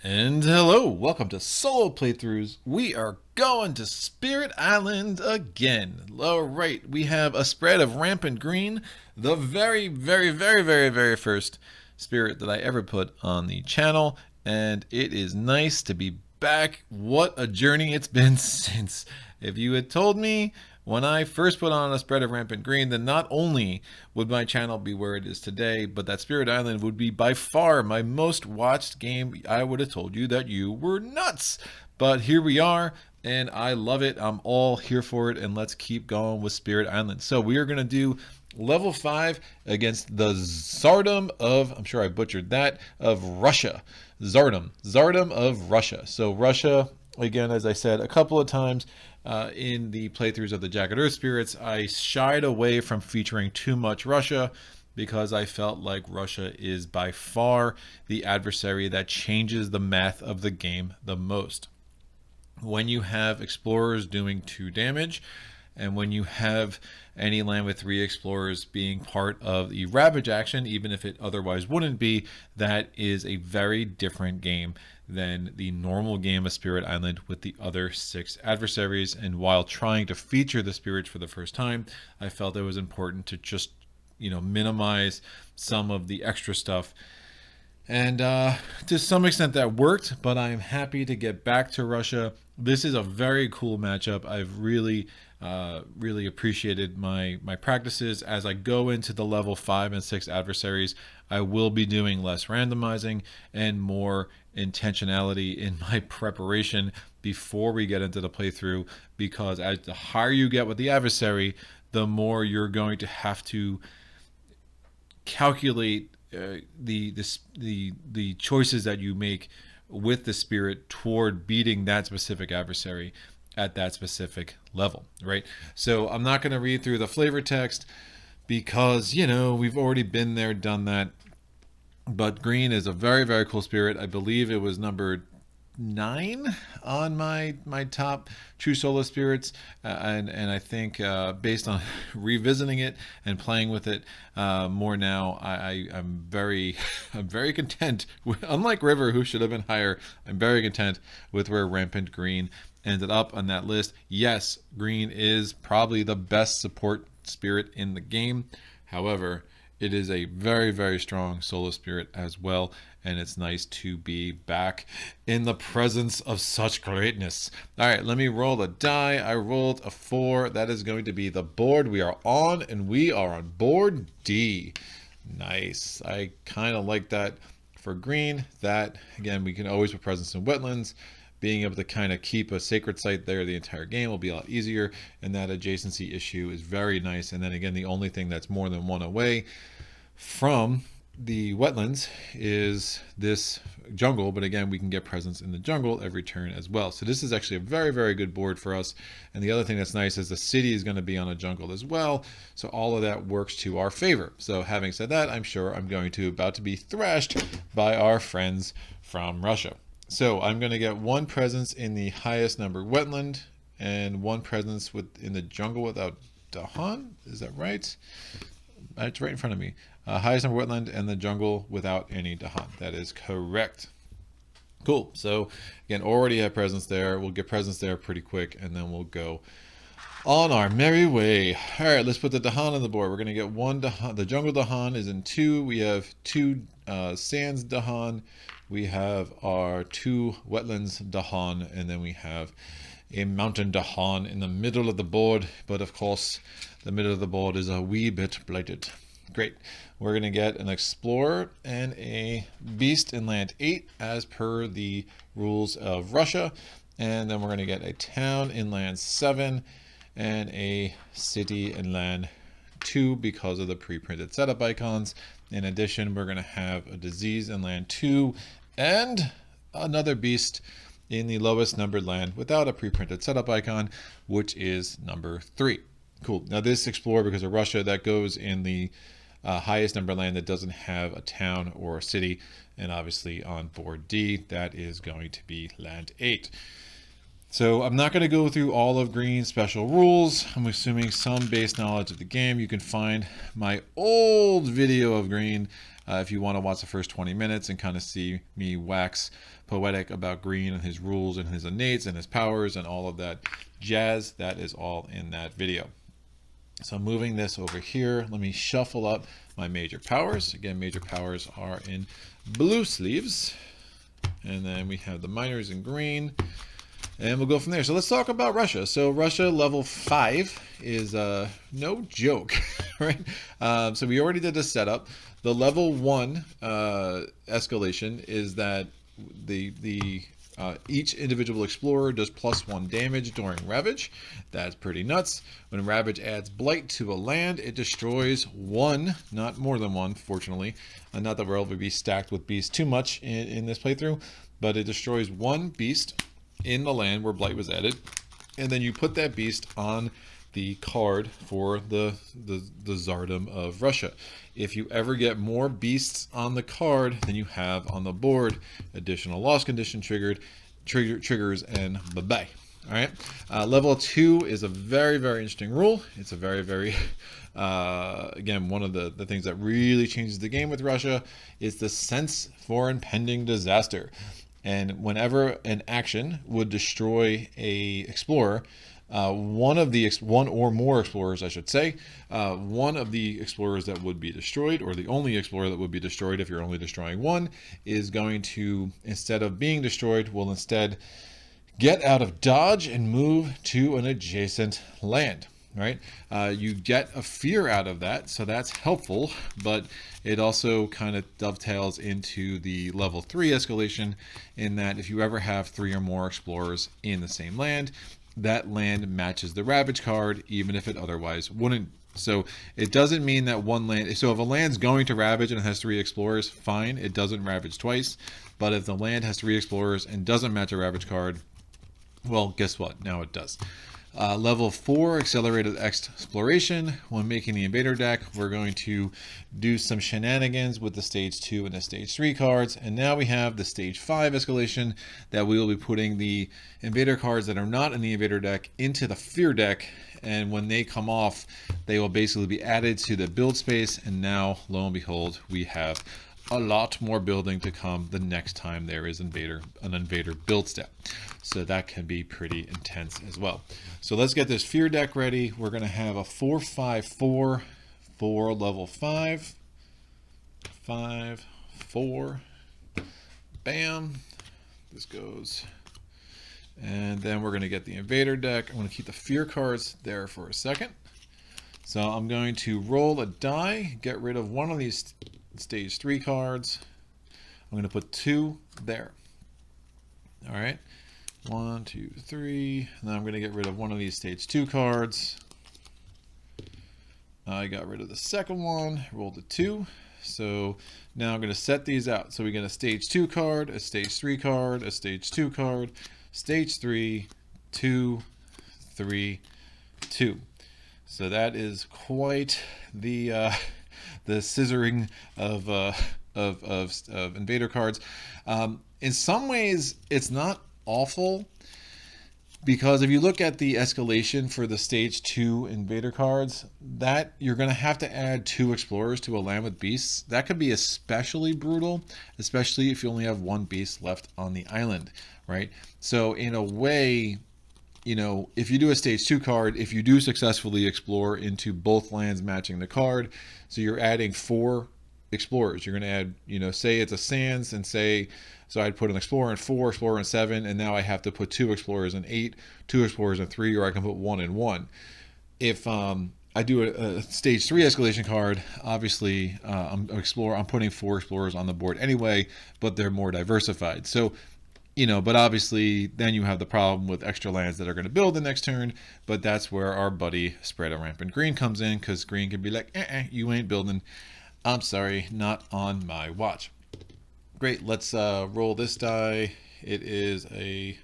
And hello, welcome to Solo Playthroughs. We are going to Spirit Island again. Alright, we have a Spread of Rampant Green, the very first spirit that I ever put on the channel, and it is nice to be back. What a journey it's been since. If you had told me when I first put on a Spread of Rampant Green, then not only would my channel be where it is today, but that Spirit Island would be by far my most watched game, I would have told you that you were nuts. But here we are, and I love it. I'm all here for it, and let's keep going with Spirit Island. So we are going to do level 5 against the Tsardom of, I'm sure I butchered that, of Russia. Tsardom of Russia. So Russia, again, as I said a couple of times, in the playthroughs of the Jagged Earth Spirits, I shied away from featuring too much Russia because I felt like Russia is by far the adversary that changes the math of the game the most. When you have explorers doing 2 damage, and when you have any land with 3 explorers being part of the Ravage action, even if it otherwise wouldn't be, that is a very different game than the normal game of Spirit Island with the other 6 adversaries. And while trying to feature the spirits for the first time, I felt it was important to just, minimize some of the extra stuff. And to some extent that worked, but I'm happy to get back to Russia. This is a very cool matchup. I've really appreciated my practices. As I go into the level 5 and 6 adversaries, I will be doing less randomizing and more intentionality in my preparation before we get into the playthrough, because as the higher you get with the adversary, the more you're going to have to calculate the choices that you make with the spirit toward beating that specific adversary at that specific level, right? So I'm not going to read through the flavor text because, we've already been there, done that. But green is a very cool spirit. I believe it was number 9 on my top true solo spirits, and I think based on revisiting it and playing with it more now, I'm very content with, unlike River, who should have been higher, I'm very content with where Rampant Green ended up on that list. Yes, green is probably the best support spirit in the game. However, it is a very strong solo spirit as well, and it's nice to be back in the presence of such greatness. All right, let me roll the die. I rolled a 4. That is going to be the board we are on, and we are on board D. Nice. I kind of like that for green. That, again, we can always put presence in wetlands. Being able to kind of keep a sacred site there the entire game will be a lot easier, and that adjacency issue is very nice. And then again, the only thing that's more than 1 away from the wetlands is this jungle, but again, we can get presence in the jungle every turn as well. So this is actually a very good board for us. And the other thing that's nice is the city is going to be on a jungle as well, so all of that works to our favor. So having said that, I'm sure I'm going to about to be thrashed by our friends from Russia. So I'm going to get 1 presence in the highest number wetland and 1 presence in the jungle without Dahan. Is that right? It's right in front of me. Highest number wetland and the jungle without any Dahan. That is correct. Cool. So again, already have presence there. We'll get presence there pretty quick, and then we'll go on our merry way. All right, let's put the Dahan on the board. We're going to get 1 Dahan. The jungle Dahan is in 2. We have 2 sands Dahan. We have our 2 wetlands Dahan, and then we have a mountain Dahan in the middle of the board. But of course, the middle of the board is a wee bit blighted. Great. We're going to get an explorer and a beast in land 8 as per the rules of Russia. And then we're going to get a town in land 7 and a city in land 2 because of the pre-printed setup icons. In addition, we're going to have a disease in land 2 and another beast in the lowest numbered land without a pre-printed setup icon, which is number 3. Cool. Now this explorer, because of Russia, that goes in the highest number land that doesn't have a town or a city, and obviously on board D, that is going to be land 8. So I'm not going to go through all of green's special rules. I'm assuming some base knowledge of the game. You can find my old video of green if you want to watch the first 20 minutes and kind of see me wax poetic about green and his rules and his innates and his powers and all of that jazz. That is all in that video. So moving this over here, let me shuffle up my major powers. Again, major powers are in blue sleeves. And then we have the minors in green. And we'll go from there. So let's talk about Russia. So Russia level 5 is no joke, right? So we already did the setup. The level 1 escalation is that each individual explorer does +1 damage during Ravage. That's pretty nuts. When Ravage adds Blight to a land, it destroys one, not more than one, fortunately. Not that we'll ever be stacked with beasts too much in this playthrough, but it destroys one beast in the land where Blight was added, and then you put that beast on the card for the Tsardom of Russia. If you ever get more beasts on the card than you have on the board, additional loss condition triggers, and bye-bye. All right. Level 2 is a very, very interesting rule. It's a very, very again, one of the things that really changes the game with Russia is the sense for impending disaster. And whenever an action would destroy a explorer, one or more explorers, I should say, one of the explorers that would be destroyed, or the only explorer that would be destroyed if you're only destroying one, is going to, instead of being destroyed, will instead get out of dodge and move to an adjacent land. Right? You get a fear out of that, so that's helpful, but it also kind of dovetails into the level 3 escalation in that if you ever have 3 or more explorers in the same land, that land matches the Ravage card, even if it otherwise wouldn't. So it doesn't mean that one land, so if a land's going to Ravage and it has 3 explorers, fine, it doesn't Ravage twice, but if the land has 3 explorers and doesn't match a Ravage card, well, guess what? Now it does. Level 4, Accelerated Exploration. When making the Invader deck, we're going to do some shenanigans with the Stage 2 and the Stage 3 cards. And now we have the Stage 5 escalation that we will be putting the Invader cards that are not in the Invader deck into the Fear deck. And when they come off, they will basically be added to the build space. And now, lo and behold, we have a lot more building to come the next time there is an Invader build step. So that can be pretty intense as well. So let's get this Fear deck ready. We're going to have a 4-5-4 for level 5. 5, 4. Bam. This goes. And then we're going to get the Invader deck. I'm going to keep the Fear cards there for a second. So I'm going to roll a die, get rid of one of these Stage 3 cards. I'm going to put 2 there. All right. 1, 2, 3. And then I'm going to get rid of one of these Stage 2 cards. I got rid of the second one, rolled a 2. So now I'm going to set these out. So we get a Stage 2 card, a Stage 3 card, a Stage 2 card, Stage 3, 2, 3, 2. So that is quite the scissoring of Invader cards. In some ways, it's not awful, because if you look at the escalation for the Stage 2 Invader cards, that you're going to have to add 2 explorers to a land with beasts. That could be especially brutal, especially if you only have 1 beast left on the island, right? So in a way, you know, if you do a Stage 2 card, if you do successfully explore into both lands matching the card, so you're adding 4 explorers. You're going to add, you know, say it's a Sands, and say, so I'd put an explorer in 4, explorer in 7, and now I have to put 2 explorers in 8, 2 explorers in 3, or I can put 1 in 1. If I do a Stage 3 escalation card, obviously I'm putting 4 explorers on the board anyway, but they're more diversified. So, you know, but obviously then you have the problem with extra lands that are going to build the next turn, but that's where our buddy Spread of Rampant Green comes in, because Green can be like, you ain't building. I'm sorry, not on my watch. Great, let's roll this die. It is a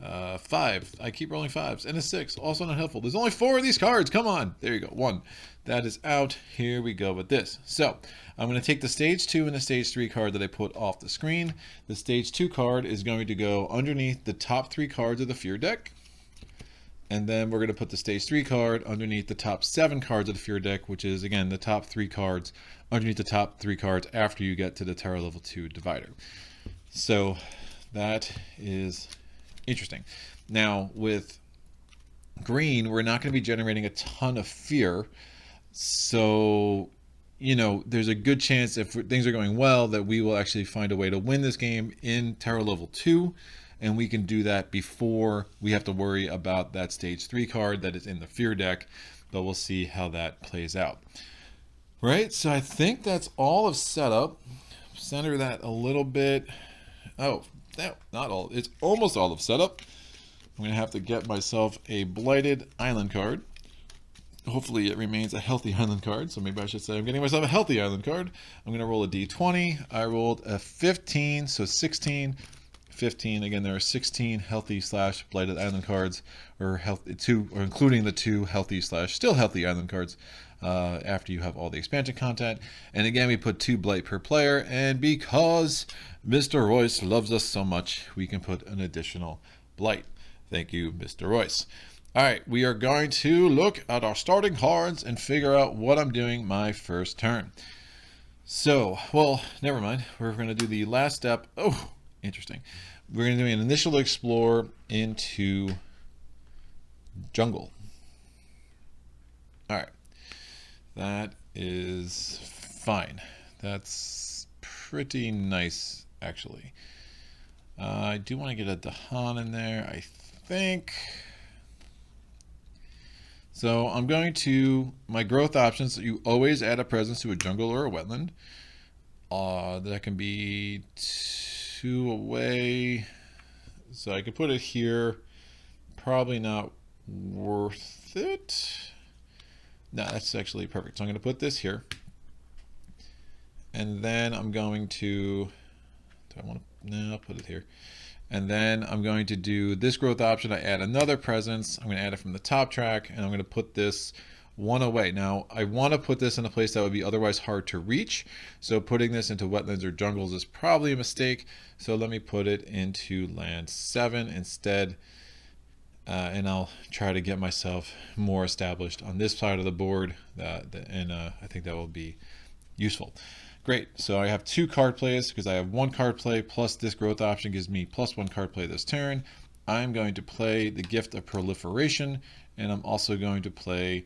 5. I keep rolling 5s. And a 6, also not helpful. There's only 4 of these cards, come on. There you go, 1. That is out. Here we go with this. So I'm going to take the Stage 2 and the Stage 3 card that I put off the screen. The Stage 2 card is going to go underneath the top 3 cards of the Fear deck. And then we're going to put the Stage 3 card underneath the top 7 cards of the Fear deck, which is, again, the top 3 cards underneath the top 3 cards after you get to the Terror level 2 divider. So that is interesting. Now with green, we're not going to be generating a ton of fear. So, you know, there's a good chance if things are going well that we will actually find a way to win this game in Terror level 2. And we can do that before we have to worry about that stage 3 card that is in the fear deck. But we'll see how that plays out. Right, so I think that's all of setup. Center that a little bit. Oh, no, not all. It's almost all of setup. I'm going to have to get myself a blighted island card. Hopefully it remains a healthy island card. So maybe I should say I'm getting myself a healthy island card. I'm going to roll a d20. I rolled a 15, so 16, 15. Again, there are 16 healthy / blighted island cards, or including the 2 healthy / still healthy island cards after you have all the expansion content. And again, we put 2 blight per player. And because Mr. Royce loves us so much, we can put an additional blight. Thank you, Mr. Royce. All right, we are going to look at our starting cards and figure out what I'm doing my first turn. So, well, never mind. We're going to do the last step. Oh, interesting. We're going to do an initial explore into jungle. All right, that is fine. That's pretty nice, actually. I do want to get a Dahan in there, I think. So I'm going to, my growth options, you always add a presence to a jungle or a wetland. That can be 2 away. So I could put it here. Probably not worth it. No, that's actually perfect. So I'm going to put this here. And then I'm going to, do I want to, no, I'll put it here. And then I'm going to do this growth option. I add another presence. I'm going to add it from the top track, and I'm going to put this 1 away. Now, I want to put this in a place that would be otherwise hard to reach. So putting this into wetlands or jungles is probably a mistake. So let me put it into land 7 instead. And I'll try to get myself more established on this side of the board. And I think that will be useful. Great, so I have 2 card plays because I have 1 card play plus this growth option gives me +1 card play this turn. I'm going to play the Gift of Proliferation, and I'm also going to play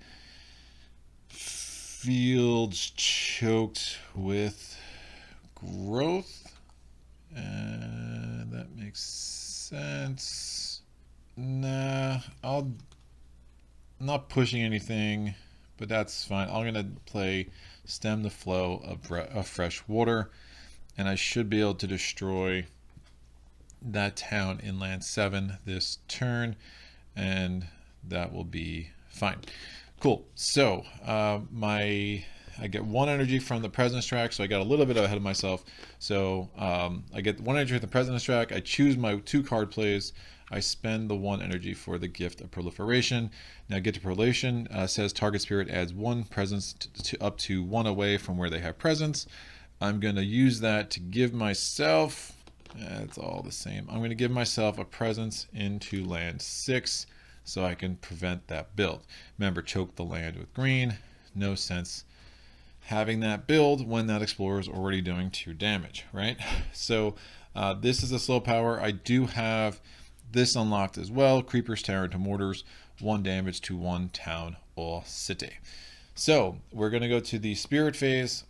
Fields Choked with Growth. And that makes sense. Nah, I'm not pushing anything, but that's fine. I'm going to play Stem the Flow of Fresh Water, and I should be able to destroy that town in land 7 this turn, and that will be fine. Cool. So I get 1 energy from the presence track, so I got a little bit ahead of myself. So I get 1 energy from the presence track. I choose my 2 card plays. I spend the 1 energy for the Gift of Proliferation. Now, Gift of Proliferation says target spirit adds 1 presence to up to 1 away from where they have presence. I'm going to use that to give myself, it's all the same. I'm going to give myself a presence into land 6 so I can prevent that build. Remember, choke the land with green. No sense having that build when that explorer is already doing 2 damage, right? So this is a slow power. I do have this unlocked as well. Creepers tear into mortars, 1 damage to 1 town or city. So we're going to go to the spirit phase.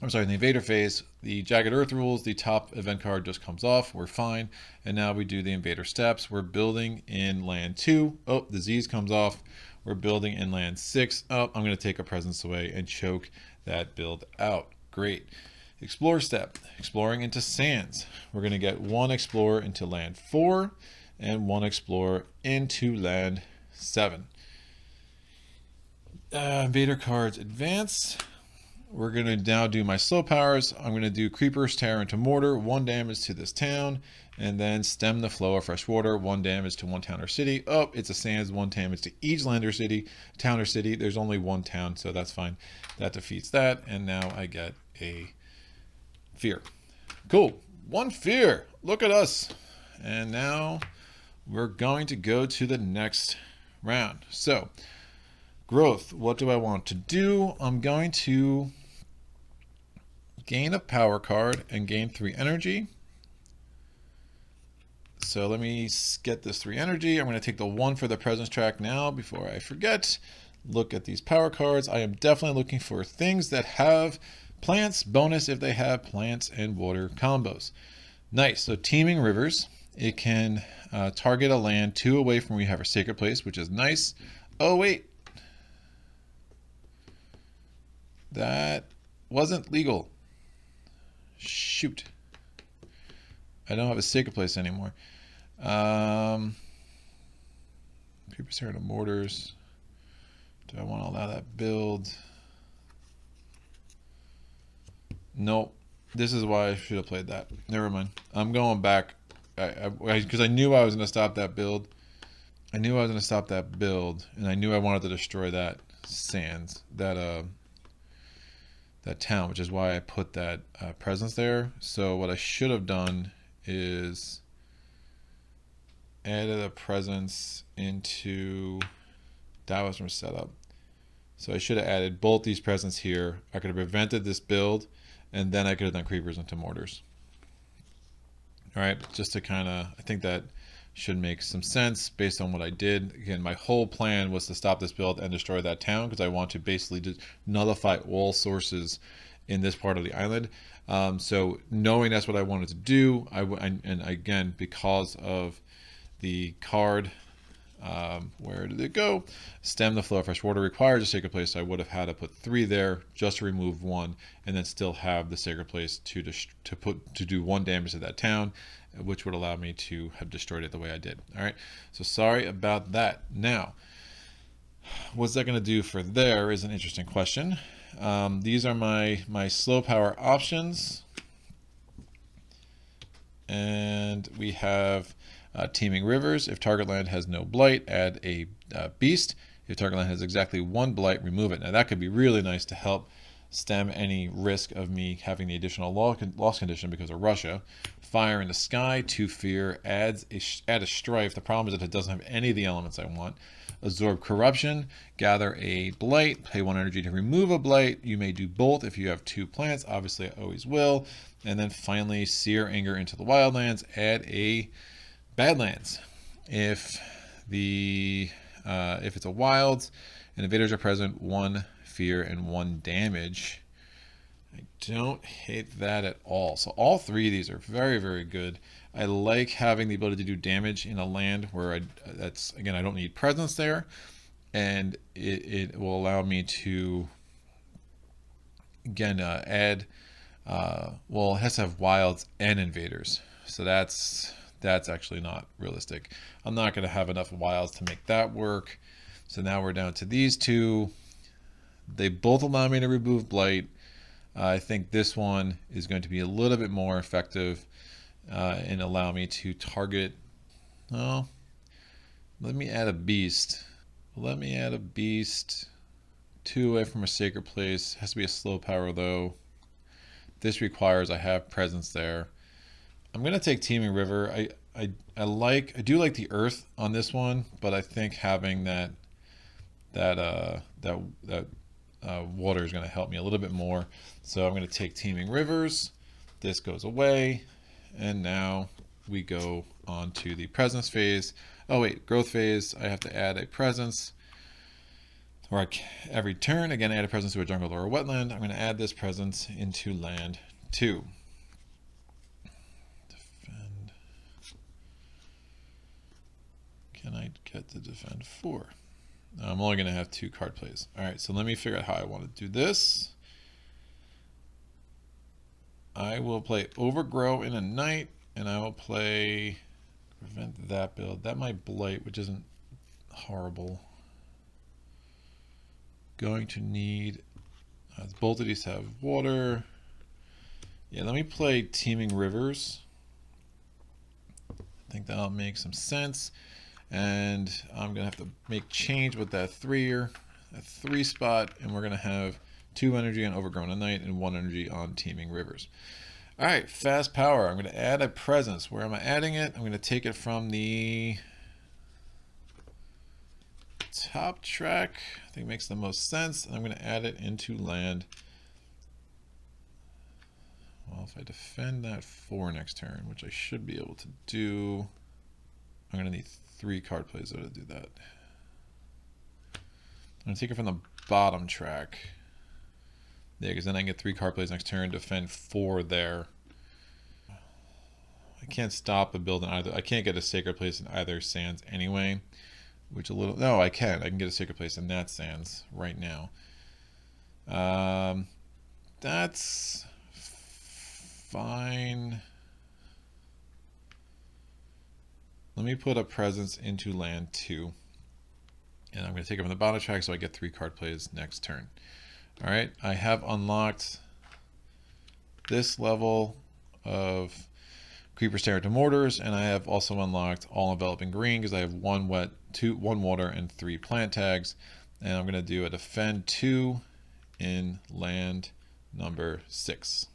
I'm sorry, the invader phase. The Jagged Earth rules, the top event card just comes off. We're fine. And now we do the invader steps. We're building in land 2. Oh, the Z's comes off. We're building in land 6. Oh, I'm going to take a presence away and choke that build out. Great. Explore step, exploring into sands. We're going to get 1 explorer into land 4 and 1 explorer into land 7. Invader cards advance. We're going to now do my slow powers. I'm going to do Creepers tear into mortar, 1 damage to this town, and then Stem the Flow of Fresh Water, 1 damage to 1 town or city. Oh, it's a sands, 1 damage to each land or city, town or city. There's only 1 town, so that's fine. That defeats that, and now I get a fear. Cool. 1 fear. Look at us. And now we're going to go to the next round. So, growth. What do I want to do? I'm going to gain a power card and gain 3 energy. So let me get this 3 energy. I'm going to take the 1 for the presence track now before I forget. Look at these power cards. I am definitely looking for things that have plants. Bonus if they have plants and water combos. Nice. So Teeming Rivers. It can target a land 2 away from where you have a sacred place, which is nice. Oh, wait. That wasn't legal. Shoot. I don't have a sacred place anymore. Preparation of mortars. Do I want to allow that build? Nope. This is why I should have played that. Never mind. I'm going back because I knew I was going to stop that build. And I knew I wanted to destroy that sands, that town, which is why I put that presence there. So what I should have done is added a presence into that was from setup. So I should have added both these presents here. I could have prevented this build, and then I could have done creepers into mortars. All right, just to kind of, I think that should make some sense based on what I did. Again, my whole plan was to stop this build and destroy that town because I want to basically just nullify all sources in this part of the island. So knowing that's what I wanted to do, and again, because of the card, where did it go? Stem the flow of fresh water requires a sacred place. So I would have had to put 3 there just to remove 1, and then still have the sacred place to do 1 damage to that town, which would allow me to have destroyed it the way I did. All right. So sorry about that. Now, what's that going to do for there is an interesting question. These are my slow power options, and we have Teeming Rivers. If target land has no blight, add a beast. If target land has exactly 1 blight, remove it. Now that could be really nice to help stem any risk of me having the additional loss condition because of Russia. Fire in the Sky, 2 fear, add a strife. The problem is that it doesn't have any of the elements I want. Absorb Corruption, gather a blight, pay 1 energy to remove a blight. You may do both if you have 2 plants. Obviously, I always will. And then finally, Sear Anger into the Wildlands, add a Badlands. If it's a wild and invaders are present, 1 fear and 1 damage. I don't hate that at all. So all 3 of these are very, very good. I like having the ability to do damage in a land where I don't need presence there, and it will allow me to again add. Well, it has to have wilds and invaders, so that's actually not realistic. I'm not going to have enough wilds to make that work. So now we're down to these 2. They both allow me to remove blight. I think this one is going to be a little bit more effective and allow me to target. Oh, let me add a beast. 2 away from a sacred place. Has to be a slow power though. This requires I have presence there. I'm gonna take Teeming River. I do like the earth on this one, but I think having that water is going to help me a little bit more. So I'm going to take Teeming Rivers. This goes away, and now we go on to the presence phase. Oh wait, growth phase. I have to add a presence. Or every turn, again, add a presence to a jungle or a wetland. I'm going to add this presence into land 2. Defend. Can I get to defend 4? I'm only going to have 2 card plays. All right, so let me figure out how I want to do this. I will play Overgrow in a night, and I will play prevent that build. That might blight, which isn't horrible. Going to need both of these have water. Yeah, let me play Teeming Rivers. I think that'll make some sense. And I'm gonna have to make change with that 3 spot, and we're gonna have 2 energy on Overgrown at Night and 1 energy on Teeming Rivers. All right, fast power. I'm gonna add a presence. Where am I adding it? I'm gonna take it from the top track. I think it makes the most sense. And I'm gonna add it into land. Well, if I defend that 4 next turn, which I should be able to do. I'm going to need 3 card plays to do that. I'm going to take it from the bottom track. Yeah, because then I can get 3 card plays next turn, defend 4 there. I can't stop a build in either. I can't get a sacred place in either sands anyway. Which a little... No, I can. I can get a sacred place in that sands right now. That's fine. Let me put a presence into land 2. And I'm going to take it from the bottom track so I get 3 card plays next turn. Alright, I have unlocked this level of Creepers, Terror to Mortars, and I have also unlocked All Enveloping Green because I have 1 wet, 1 water, and 3 plant tags. And I'm going to do a defend 2 in land number 6.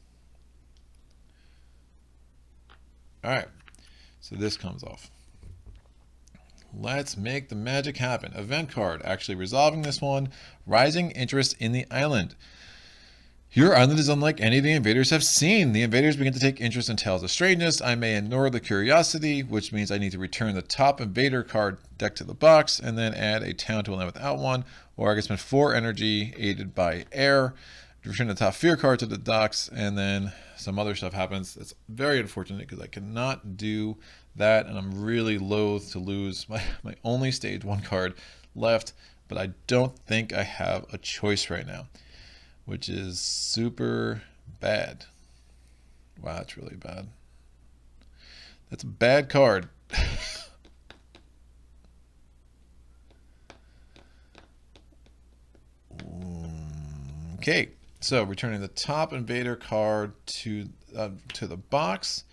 Alright, so this comes off. Let's make the magic happen. Event card, actually resolving this one. Rising interest in the island. Your island is unlike any the invaders have seen. The invaders begin to take interest in Tales of Strangeness. I may ignore the curiosity, which means I need to return the top invader card deck to the box and then add a town to a land without 1, or I can spend 4 energy aided by air, return the top fear card to the docks, and then some other stuff happens. It's very unfortunate because I cannot do that, and I'm really loath to lose my only stage 1 card left, but I don't think I have a choice right now, which is super bad. Wow, that's really bad. That's a bad card. Okay, so returning the top invader card to the box.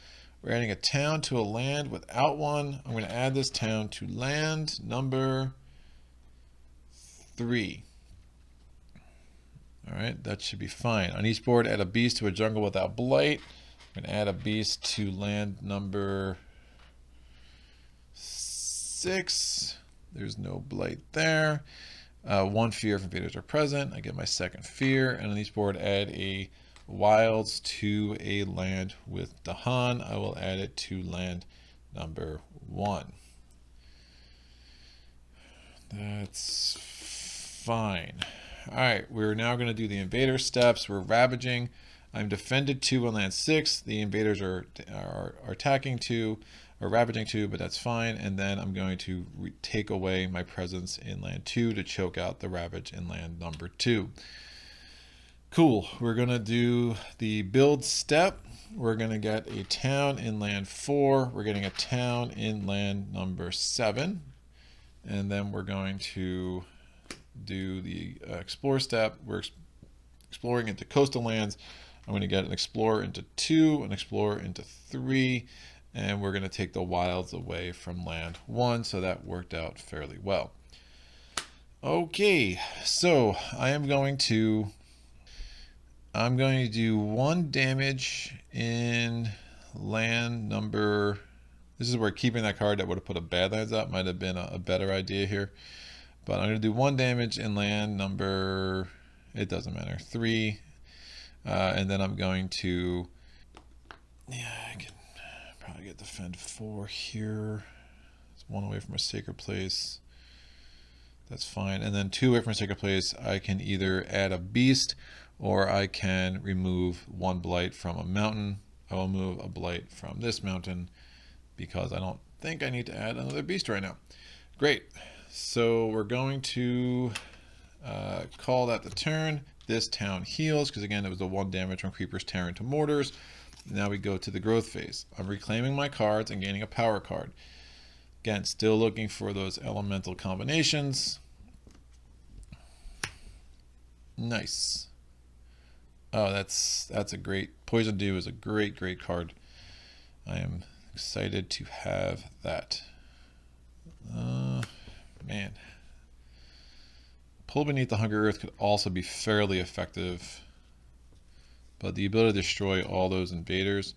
We're adding a town to a land without 1. I'm going to add this town to land number 3. Alright, that should be fine. On each board, add a beast to a jungle without blight. I'm going to add a beast to land number 6. There's no blight there. 1 fear if invaders are present. I get my 2nd fear. And on each board, add a wilds to a land with Dahan. I will add it to land number 1. That's fine. Alright, we're now going to do the invader steps. We're ravaging. I'm defended 2 on land 6. The invaders are attacking 2, or ravaging 2, but that's fine. And then I'm going to take away my presence in land 2 to choke out the ravage in land number 2. Cool. We're going to do the build step. We're going to get a town in land 4. We're getting a town in land number 7. And then we're going to do the explore step. We're exploring into coastal lands. I'm going to get an explorer into 2, an explorer into 3, and we're going to take the wilds away from land 1, so that worked out fairly well. Okay, so I'm going to do 1 damage in land number... This is where keeping that card that would have put a Badlands up might have been a better idea here. But I'm going to do 1 damage in land number, it doesn't matter, 3. And then I'm going to, I can probably get defend 4 here. It's 1 away from a sacred place. That's fine. And then 2 away from a sacred place, I can either add a beast or I can remove 1 blight from a mountain. I will move a blight from this mountain because I don't think I need to add another beast right now. Great. So we're going to call that the turn. This town heals because again it was a 1 damage from creepers, terror to mortars. Now we go to the growth phase. I'm reclaiming my cards and gaining a power card. Again, still looking for those elemental combinations. Nice. Oh, that's a great... Poison Dew is a great card. I am excited to have that. Man. Pull Beneath the Hunger Earth could also be fairly effective. But the ability to destroy all those invaders.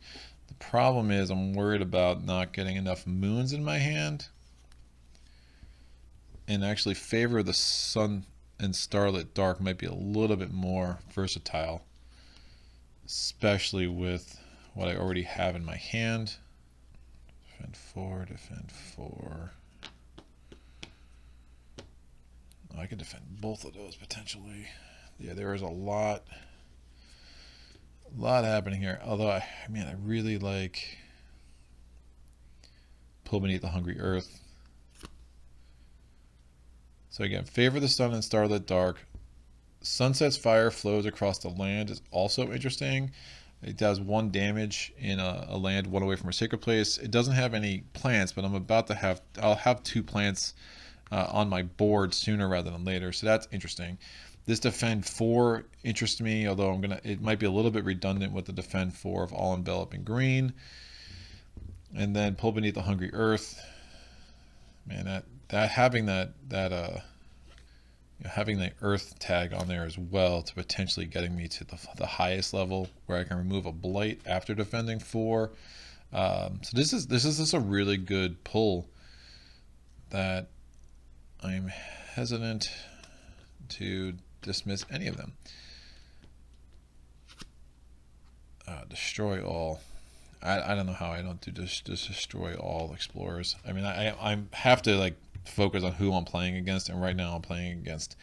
The problem is I'm worried about not getting enough moons in my hand. And actually Favor of the Sun and Starlit Dark might be a little bit more versatile. Especially with what I already have in my hand. Defend 4, defend 4. Oh, I could defend both of those potentially. Yeah, there is a lot happening here. Although, I really like Pull Beneath the Hungry Earth. So again, favor the sun and starlit dark. Sunset's fire flows across the land is also interesting. It does 1 damage in a land 1 away from a sacred place. It doesn't have any plants, but I'll have 2 plants on my board sooner rather than later, so that's interesting. This defend 4 interests me, although it might be a little bit redundant with the defend 4 of all enveloping green. And then Pull Beneath the Hungry Earth. Man, having having the earth tag on there as well to potentially getting me to the highest level where I can remove a blight after defending 4. So this is just a really good pull that I'm hesitant to dismiss any of them. Destroy all. I don't know how I don't do just destroy all explorers. I mean, I have to focus on who I'm playing against, and right now I'm playing against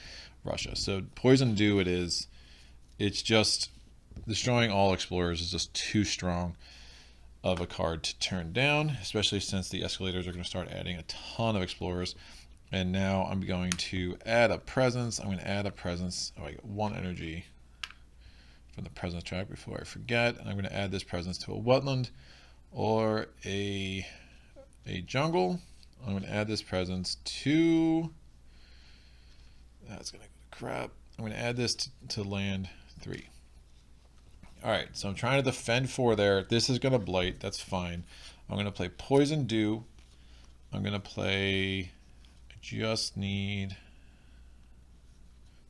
Russia. So Poison Dew it is. It's just destroying all explorers is just too strong of a card to turn down, especially since the escalators are going to start adding a ton of explorers. And now I'm going to add a presence. I'm going to add a presence. Oh, I get 1 energy from the presence track before I forget. And I'm going to add this presence to a wetland or a jungle. I'm going to add this presence to... That's going to go to crap. I'm going to add this to land 3. Alright, so I'm trying to defend 4 there. This is going to blight. That's fine. I'm going to play Poison Dew. I'm going to play... I just need...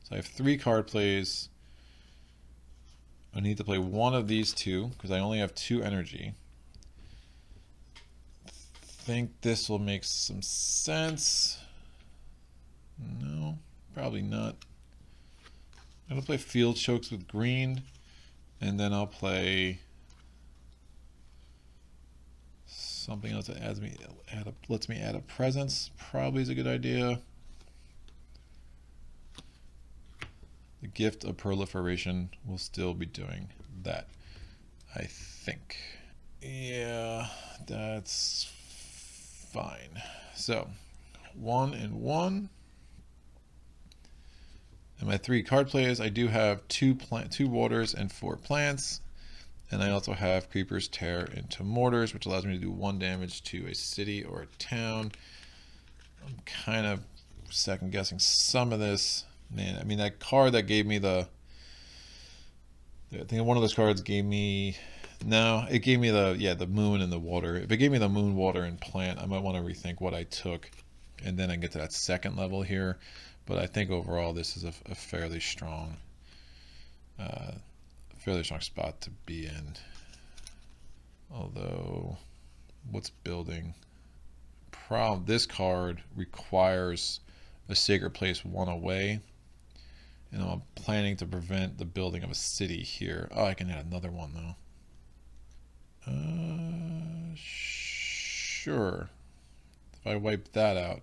So I have 3 card plays. I need to play 1 of these 2 because I only have 2 energy. Think this will make some sense. No, probably not. I'm gonna play Field Chokes with green, and then I'll play something else that lets me add a presence. Probably is a good idea. The Gift of Proliferation will still be doing that, I think. Yeah, that's fine. So 1 and 1. And my 3 card plays, I do have 2 waters and 4 plants. And I also have Creepers Tear into Mortars, which allows me to do 1 damage to a city or a town. I'm kind of second guessing some of this. Man, I mean, that card that gave me I think one of those cards gave me, no, it gave me the moon and the water. If it gave me the moon, water, and plant, I might want to rethink what I took, and then I get to that second level here. But I think overall this is a fairly strong spot to be in. Although, what's building? This card requires a sacred place 1 away. And I'm planning to prevent the building of a city here. Oh, I can add another one though. Sure. If I wipe that out.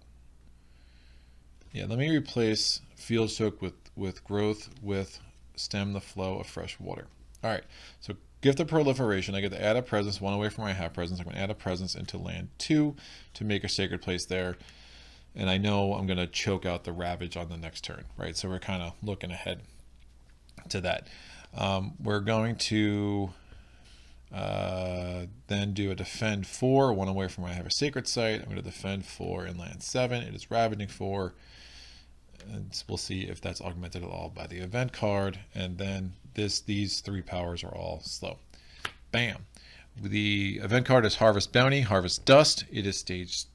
Yeah, let me replace Field Soak with Growth with Stem the Flow of Fresh Water. All right, so Gift of Proliferation. I get to add a presence 1 away from my half presence. I'm going to add a presence into land 2 to make a sacred place there. And I know I'm going to choke out the Ravage on the next turn, right? So we're kind of looking ahead to that. We're going to then do a defend 4, 1 away from where I have a sacred site. I'm going to defend 4 in land 7. It is Ravaging 4. And we'll see if that's augmented at all by the event card. And then these 3 powers are all slow. Bam. The event card is Harvest Bounty, Harvest Dust. It is stage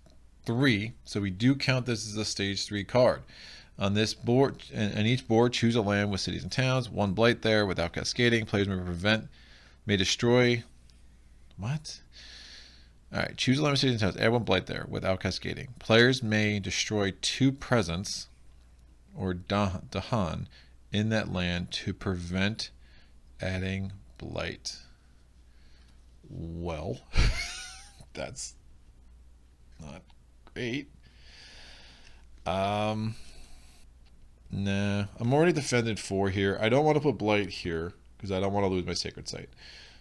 3, so we do count this as a stage 3 card. On this board, and each board, choose a land with cities and towns. 1 blight there without cascading. Players may destroy. What? All right, choose a land with cities and towns. Add 1 blight there without cascading. Players may destroy 2 presents or Dahan in that land to prevent adding blight. Well, that's not great. Nah, I'm already defended 4 here. I don't want to put blight here because I don't want to lose my sacred site.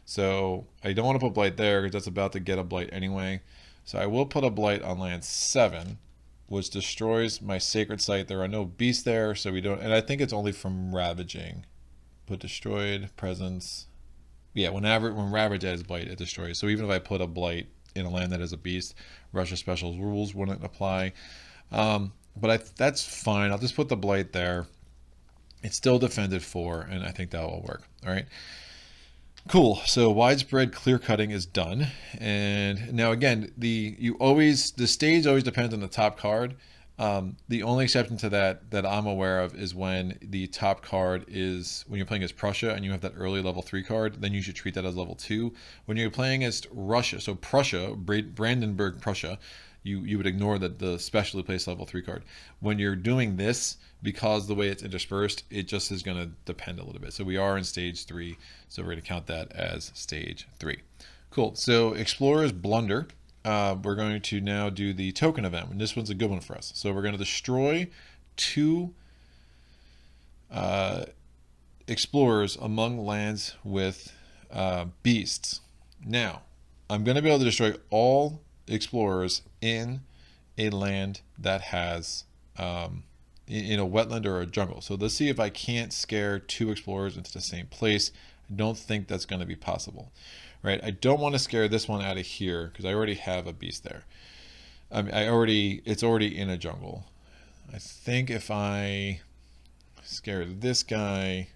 So I don't want to put blight there because that's about to get a blight anyway. So I will put a blight on land 7, which destroys my sacred site. There are no beasts there, so we don't. And I think it's only from ravaging. Put destroyed presence. Yeah, when ravage adds blight, it destroys. So even if I put a blight in a land that has a beast, Russia special rules wouldn't apply. But that's fine. I'll just put the blight there. It's still defended 4, and I think that will work. All right. Cool. So widespread clear cutting is done, and now again, the stage always depends on the top card. The only exception to that I'm aware of is when the top card is when you're playing as Prussia and you have that early level 3 card, then you should treat that as level 2. When you're playing as Russia, so Prussia, Brandenburg Prussia, you would ignore the specially placed level 3 card. When you're doing this, because the way it's interspersed, it just is going to depend a little bit. So we are in stage 3, so we're going to count that as stage 3. Cool. So Explorer's Blunder. We're going to now do the token event, and this one's a good one for us. So we're going to destroy 2 explorers among lands with beasts. Now, I'm going to be able to destroy all explorers in a land that has in a wetland or a jungle. So let's see if I can't scare 2 explorers into the same place. I don't think that's going to be possible. Right? I don't want to scare this one out of here because I already have a beast there. It's already in a jungle. I think if I scare this guy,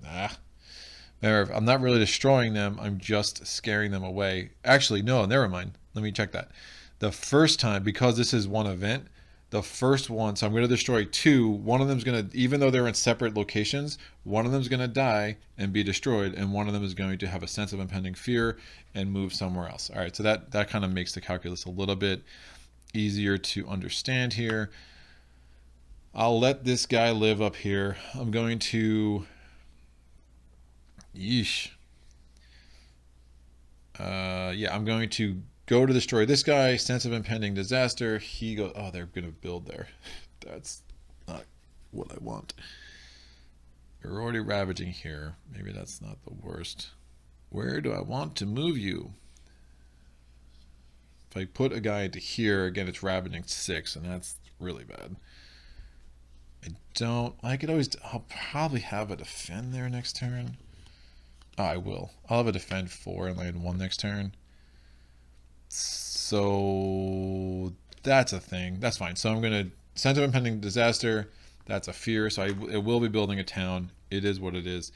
I'm not really destroying them. I'm just scaring them away. Actually, no, never mind. Let me check that. The first time, because this is one event, the first one, so I'm going to destroy 2. One of them's going to, even though they're in separate locations, one of them's going to die and be destroyed, and one of them is going to have a sense of impending fear and move somewhere else. All right, so that kind of makes the calculus a little bit easier to understand here. I'll let this guy live up here. I'm going to, I'm going to go to destroy this guy, sense of impending disaster. He goes, oh, they're going to build there. That's not what I want. We're already ravaging here. Maybe that's not the worst. Where do I want to move you? If I put a guy into here, again, it's ravaging 6, and that's really bad. I'll probably have a defend there next turn. Oh, I will. I'll have a defend 4 and land 1 next turn. So that's a thing. That's fine. So I'm going to sense of impending disaster. That's a fear. So it will be building a town. It is what it is.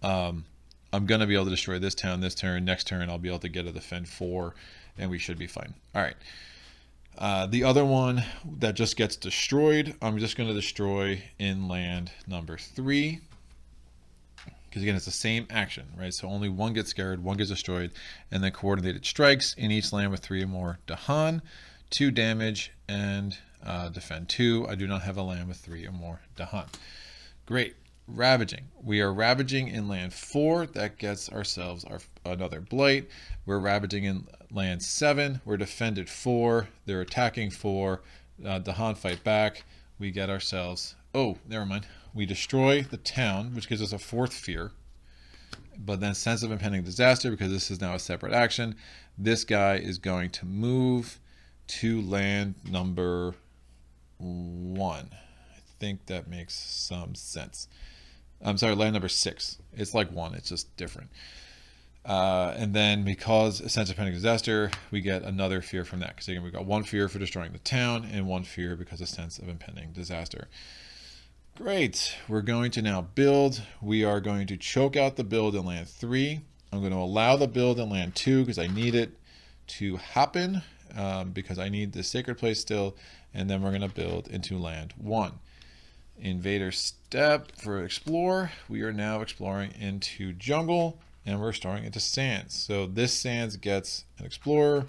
I'm going to be able to destroy this town this turn. Next turn, I'll be able to get a defend 4, and we should be fine. All right. The other one that just gets destroyed, I'm just going to destroy in land number 3. Because again, it's the same action, right? So only one gets scared, one gets destroyed, and then coordinated strikes in each land with 3 or more Dahan, 2 damage, and defend 2. I do not have a land with 3 or more Dahan. Great. Ravaging. We are ravaging in land 4. That gets ourselves another blight. We're ravaging in land 7. We're defended 4. They're attacking 4. Dahan fight back. We get ourselves... Oh, never mind. We destroy the town, which gives us a 4th fear. But then sense of impending disaster, because this is now a separate action. This guy is going to move to land number 1. I think that makes some sense. I'm sorry, land number 6. It's like 1. It's just different. And then because a sense of impending disaster, we get another fear from that. Because again, we've got 1 fear for destroying the town and 1 fear because of sense of impending disaster. Great. We're going to now build. We are going to choke out the build in land 3. I'm going to allow the build in land 2 because I need it to happen because I need the sacred place still. And then we're going to build into land 1. Invader step for explore. We are now exploring into jungle and we're exploring into sands. So this sands gets an explorer.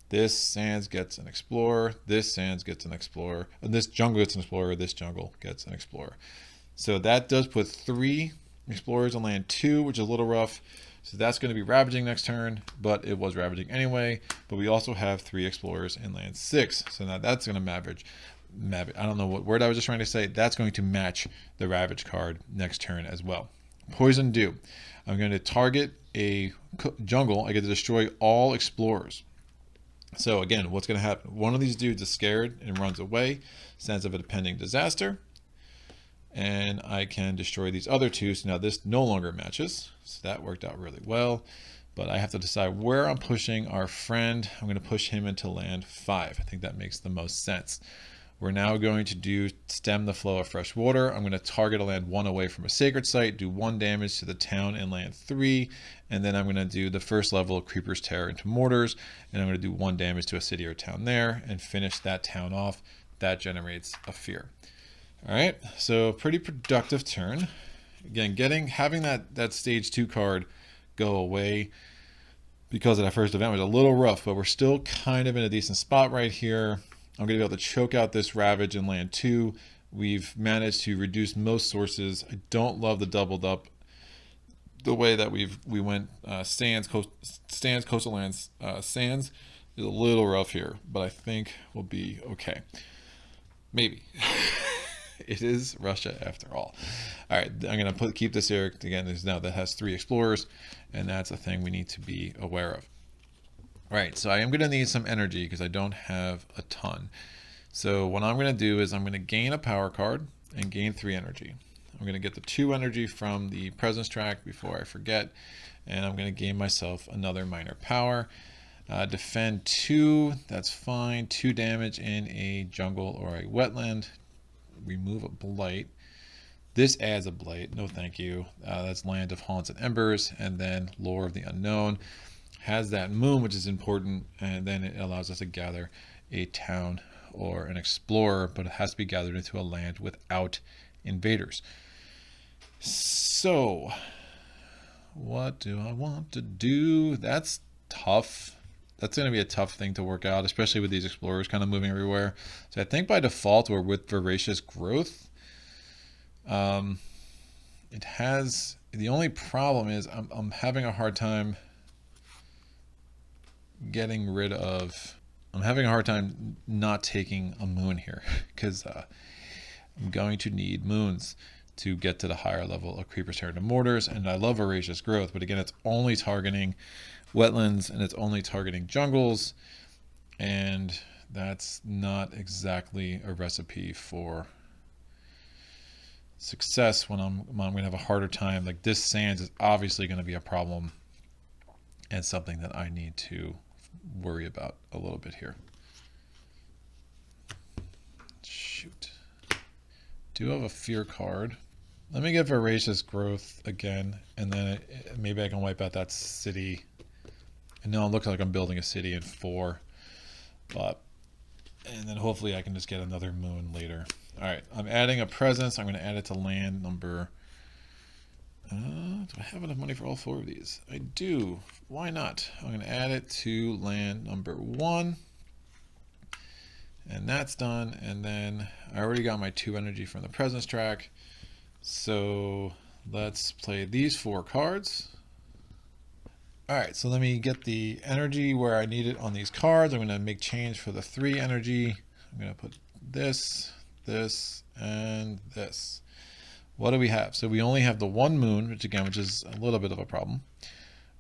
This sands gets an explorer. This sands gets an explorer. And this jungle gets an explorer. This jungle gets an explorer. So that does put 3 explorers on land 2, which is a little rough. So that's going to be ravaging next turn, but it was ravaging anyway. But we also have 3 explorers in land 6. So now that's going to I don't know what word I was just trying to say. That's going to match the ravage card next turn as well. Poison Dew. I'm going to target a jungle. I get to destroy all explorers. So again, what's going to happen? One of these dudes is scared and runs away, sense of a pending disaster. And I can destroy these other 2. So now this no longer matches. So that worked out really well. But I have to decide where I'm pushing our friend. I'm going to push him into land 5. I think that makes the most sense. We're now going to do stem the flow of fresh water. I'm going to target a land 1 away from a sacred site, do 1 damage to the town in land 3, and then I'm going to do the first level of Creeper's Terror into mortars, and I'm going to do 1 damage to a city or town there and finish that town off. That generates a fear. All right, so pretty productive turn. Again, having that stage 2 card go away because of that first event was a little rough, but we're still kind of in a decent spot right here. I'm going to be able to choke out this ravage in land 2. We've managed to reduce most sources. I don't love the doubled up. The way that we went Sands, Coastal Lands, Sands is a little rough here, but I think we'll be okay. Maybe. It is Russia after all. All right, I'm going to keep this here. Again, that has 3 explorers, and that's a thing we need to be aware of. All right, so I am going to need some energy because I don't have a ton. So what I'm going to do is I'm going to gain a power card and gain 3 energy. I'm going to get the 2 energy from the presence track before I forget, and I'm going to gain myself another minor power. Defend 2, that's fine. 2 damage in a jungle or a wetland. Remove a blight. This adds a blight. No thank you. That's Land of Haunts and Embers, and then Lore of the Unknown. Has that moon, which is important, and then it allows us to gather a town or an explorer, but it has to be gathered into a land without invaders. So what do I want to do? That's tough. That's going to be a tough thing to work out, especially with these explorers kind of moving everywhere. So I think by default we're with Voracious Growth. It has, the only problem is I'm having a hard time getting rid of, I'm having a hard time not taking a moon here because I'm going to need moons to get to the higher level of Creeper's Terror to Mortars, and I love Voracious Growth, but again, it's only targeting wetlands and it's only targeting jungles, and that's not exactly a recipe for success when I'm going to have a harder time. Like this sands is obviously going to be a problem and something that I need to worry about a little bit here. Shoot. Do have a fear card. Let me get Voracious Growth again, and then maybe I can wipe out that city. And now it looks like I'm building a city in 4, and then hopefully I can just get another moon later. All right, I'm adding a presence. I'm going to add it to land number. Do I have enough money for all 4 of these? I do. Why not? I'm going to add it to land number 1. And that's done. And then I already got my 2 energy from the presence track. So let's play these 4 cards. All right, so let me get the energy where I need it on these cards. I'm going to make change for the 3 energy. I'm going to put this, this, and this. What do we have? So we only have the 1 moon, which is a little bit of a problem.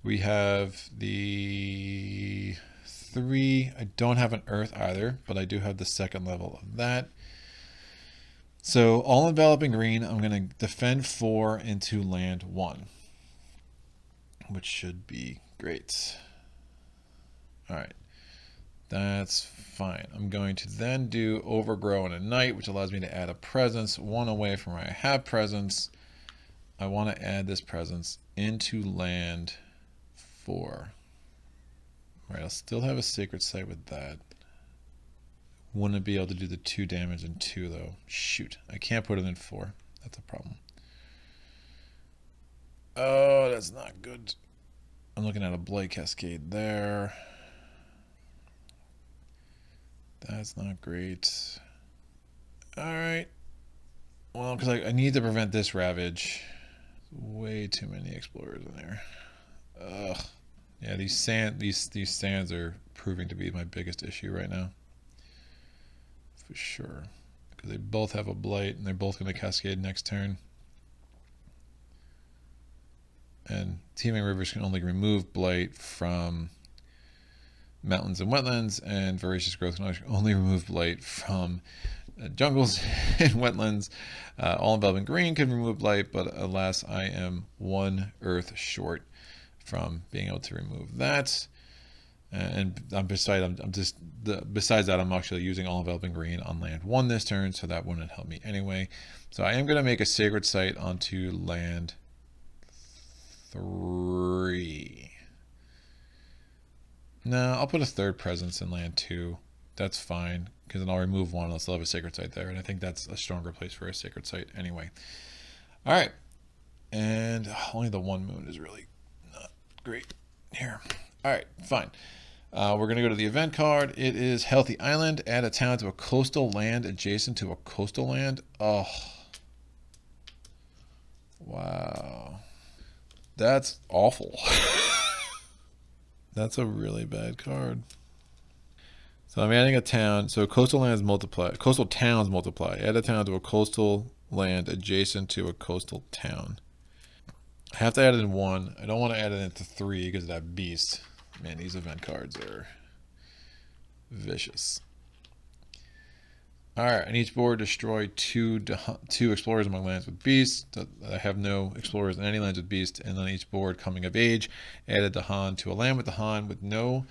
We have the 3. I don't have an earth either, but I do have the 2nd level of that. So all enveloping green, I'm going to defend 4 into land 1, which should be great. All right, that's fine. I'm going to then do overgrow and ignite, which allows me to add a presence 1 away from where I have presence. I want to add this presence into land 4. All right, I'll still have a sacred site with that. Wouldn't be able to do the 2 damage in 2 though. Shoot, I can't put it in 4. That's a problem. Oh, that's not good. I'm looking at a Blight Cascade there. That's not great. All right. Well, because I need to prevent this ravage. Way too many explorers in there. Ugh. Yeah, these sands are proving to be my biggest issue right now, for sure. Because they both have a blight, and they're both going to cascade next turn. And teeming rivers can only remove blight from mountains and wetlands, and voracious growth can only remove blight from jungles and wetlands. All enveloping green can remove blight, but alas, I am 1 earth short from being able to remove that. And besides that, I'm actually using all enveloping green on land 1 this turn, so that wouldn't help me anyway. So I am going to make a sacred site onto land 3. No, I'll put a 3rd presence in land 2. That's fine, because then I'll remove 1 and I'll still have a sacred site there, and I think that's a stronger place for a sacred site anyway. All right, and only the 1 moon is really not great here. All right, fine. We're going to go to the event card. It is Healthy Island. Add a town to a coastal land adjacent to a coastal land. Oh. Wow. That's awful. That's a really bad card. So I'm adding a town. So coastal lands multiply. Coastal towns multiply. Add a town to a coastal land adjacent to a coastal town. I have to add it in 1. I don't want to add it into 3 because of that beast. Man, these event cards are vicious. All right, on each board, destroy 2 explorers among lands with beasts. I have no explorers in any lands with beasts. And on each board, coming of age, add a Dahan to a land with Dahan with no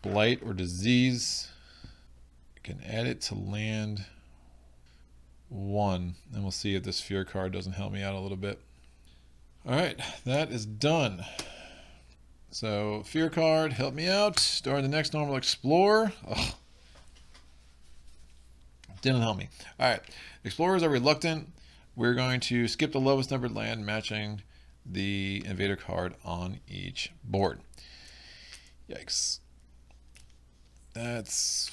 blight or disease. I can add it to land 1, and we'll see if this fear card doesn't help me out a little bit. All right, that is done. So fear card, help me out. Start the next normal explorer. Ugh. Didn't help me. All right, explorers are reluctant. We're going to skip the lowest numbered land, matching the invader card on each board. Yikes. That's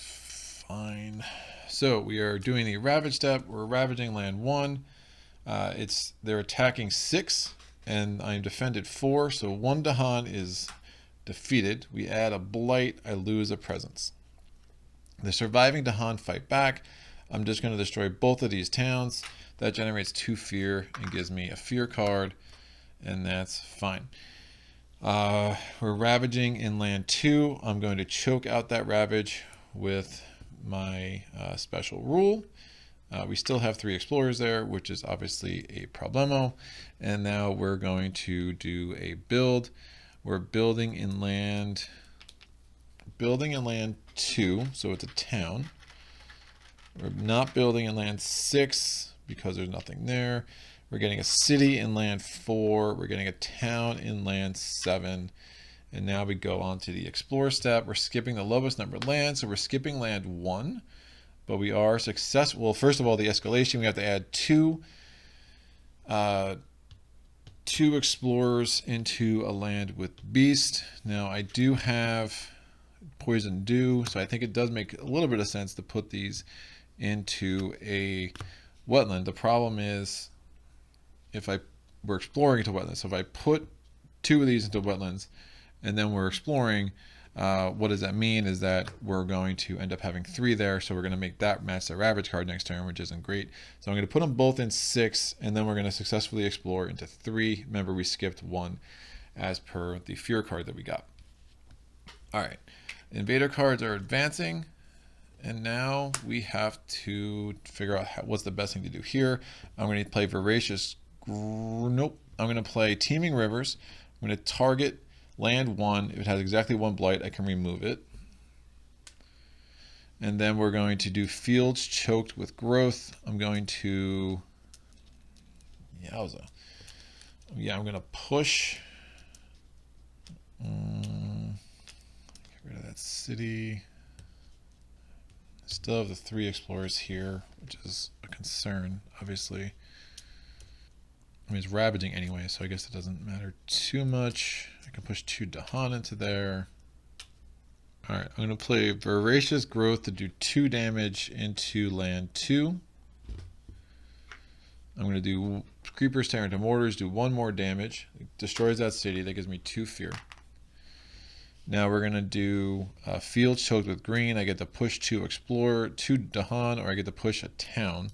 fine. So we are doing the ravage step. We're ravaging land 1. They're attacking 6. And I'm defended 4, so 1 Dahan is defeated. We add a blight, I lose a presence. The surviving Dahan fight back. I'm just going to destroy both of these towns. That generates 2 fear and gives me a fear card, and that's fine. We're ravaging in land 2. I'm going to choke out that ravage with my special rule. We still have 3 explorers there, which is obviously a problemo. And now we're going to do a build. We're building in land 2, so it's a town. We're not building in land 6 because there's nothing there. We're getting a city in land 4. We're getting a town in land 7. And now we go on to the explore step. We're skipping the lowest numbered land, so we're skipping land 1. But we are successful. Well, first of all, the escalation, we have to add 2 explorers into a land with beast. Now, I do have poison dew, so I think it does make a little bit of sense to put these into a wetland. The problem is we're exploring into wetlands. So if I put 2 of these into wetlands and then we're exploring, what does that mean is that we're going to end up having 3 there, so we're going to make that match the ravage card next turn, which isn't great. So I'm going to put them both in 6, and then we're going to successfully explore into 3. Remember, we skipped 1 as per the fear card that we got. All right, invader cards are advancing, and now we have to figure out what's the best thing to do here. I'm going to play voracious. Nope. I'm going to play teeming rivers. I'm going to target land 1. If it has exactly 1 blight, I can remove it. And then we're going to do fields choked with growth. I'm going to, yowza. Yeah, I'm going to push. Get rid of that city. Still have the 3 explorers here, which is a concern, obviously. I mean, it's ravaging anyway, so I guess it doesn't matter too much. I can push 2 Dahan into there. All right, I'm going to play Voracious Growth to do 2 damage into land 2. I'm going to do Creepers Tear into Mortars, do 1 more damage. It destroys that city. That gives me 2 fear. Now we're gonna do field choked with green. I get to push 2 explore, 2 Dahan, or I get to push a town.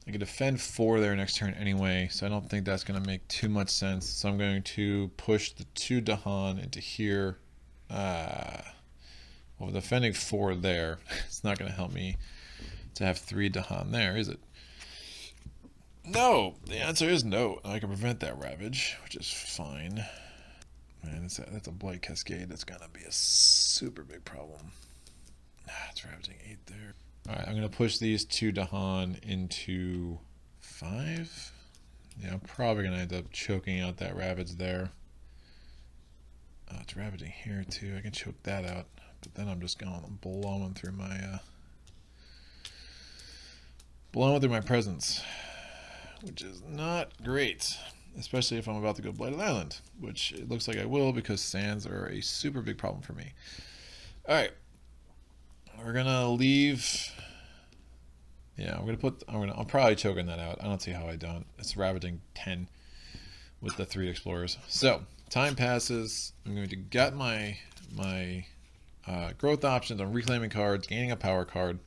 I can defend 4 there next turn anyway, so I don't think that's gonna make too much sense. So I'm going to push the 2 Dahan into here. Well, defending 4 there, it's not gonna help me to have 3 Dahan there, is it? No, the answer is no. I can prevent that ravage, which is fine. Man, that's a blight cascade. That's gonna be a super big problem. It's ravaging 8 there. All right, I'm gonna push these 2 Dahan into 5. Yeah, I'm probably gonna end up choking out that ravage there. It's ravaging here too. I can choke that out, but then I'm just going blowing through my presence, which is not great, especially if I'm about to go Blighted Island, which it looks like I will because sands are a super big problem for me. All right, we're gonna leave. Yeah, I'll probably choking that out. I don't see how I don't. It's ravaging 10 with the 3 explorers. So time passes. I'm going to get my growth options. I'm reclaiming cards, gaining a power card.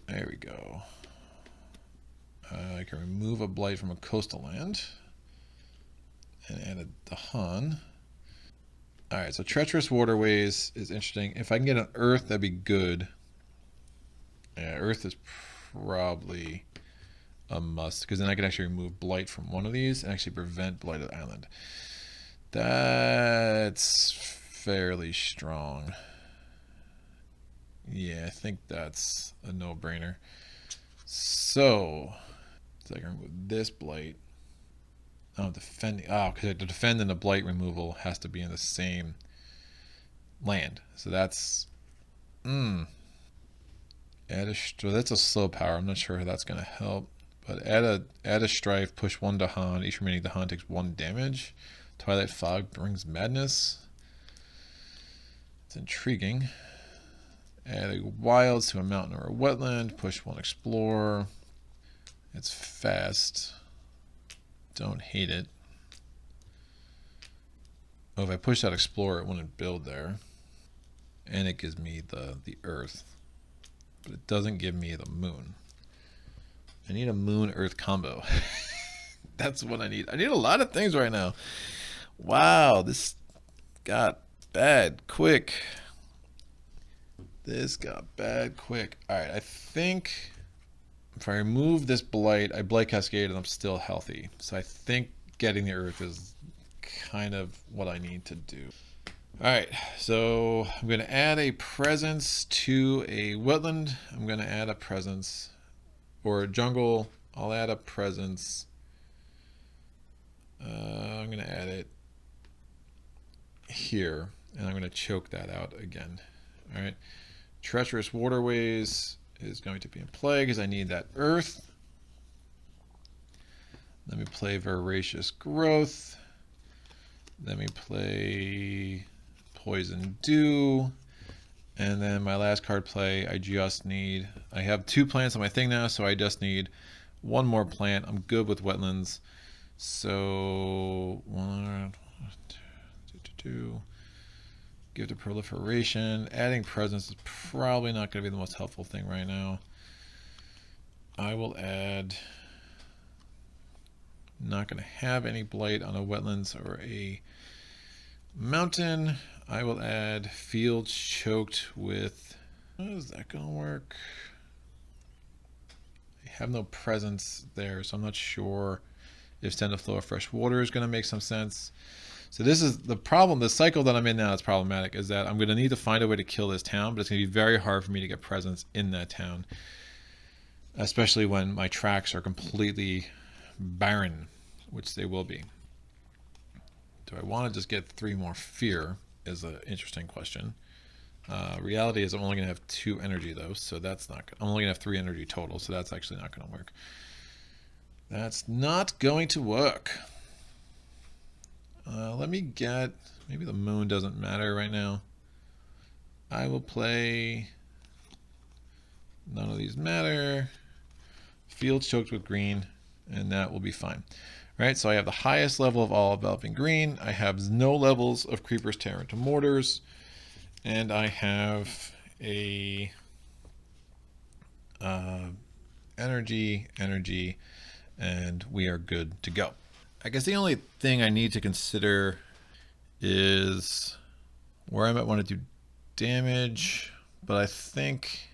There we go. I can remove a blight from a coastal land and add a Dahan. Alright, so Treacherous Waterways is interesting. If I can get an Earth, that'd be good. Yeah, Earth is probably a must, because then I can actually remove blight from one of these and actually prevent Blighted Island. That's fairly strong. Yeah, I think that's a no-brainer. So I can remove this blight. Oh, defending. Oh, because to defend and the blight removal has to be in the same land. So that's. So that's a slow power. I'm not sure how that's gonna help. But add a strife. Push 1 Dahan. Each remaining Dahan takes 1 damage. Twilight Fog brings madness. It's intriguing. Adding wilds to a mountain or a wetland. Push 1 explore. It's fast. Don't hate it. Oh, if I push that explorer, it wouldn't build there. And it gives me the earth. But it doesn't give me the moon. I need a moon-earth combo. That's what I need. I need a lot of things right now. Wow, this got bad quick. This got bad quick. Alright, I think if I remove this blight, I blight cascade and I'm still healthy. So I think getting the earth is kind of what I need to do. Alright, so I'm going to add a presence to a wetland. I'm going to add a presence, or a jungle. I'll add a presence. I'm going to add it here, and I'm going to choke that out again. Alright, Treacherous Waterways is going to be in play because I need that earth. Let me play Voracious Growth. Let me play Poison Dew. And then my last card play, I have 2 plants on my thing now, so I just need 1 more plant. I'm good with wetlands. So 1, 2, give to proliferation. Adding presence is probably not going to be the most helpful thing right now. I will add, not going to have any blight on a wetlands or a mountain. I will add fields choked with, is that going to work? I have no presence there, so I'm not sure if Send a Flow of Fresh Water is going to make some sense. So this is the problem. The cycle that I'm in now that's problematic is that I'm going to need to find a way to kill this town, but it's going to be very hard for me to get presence in that town, especially when my tracks are completely barren, which they will be. Do I want to just get 3 more fear is an interesting question. Reality is I'm only going to have 2 energy though, so that's not good. I'm only going to have 3 energy total, so that's actually not going to work. That's not going to work. Let me get, maybe the moon doesn't matter right now. I will play, none of these matter. Field choked with green, and that will be fine. right? So I have the highest level of all enveloping green. I have no levels of creepers, terror into mortars, and I have a energy, and we are good to go. I guess the only thing I need to consider is where I might want to do damage, but I think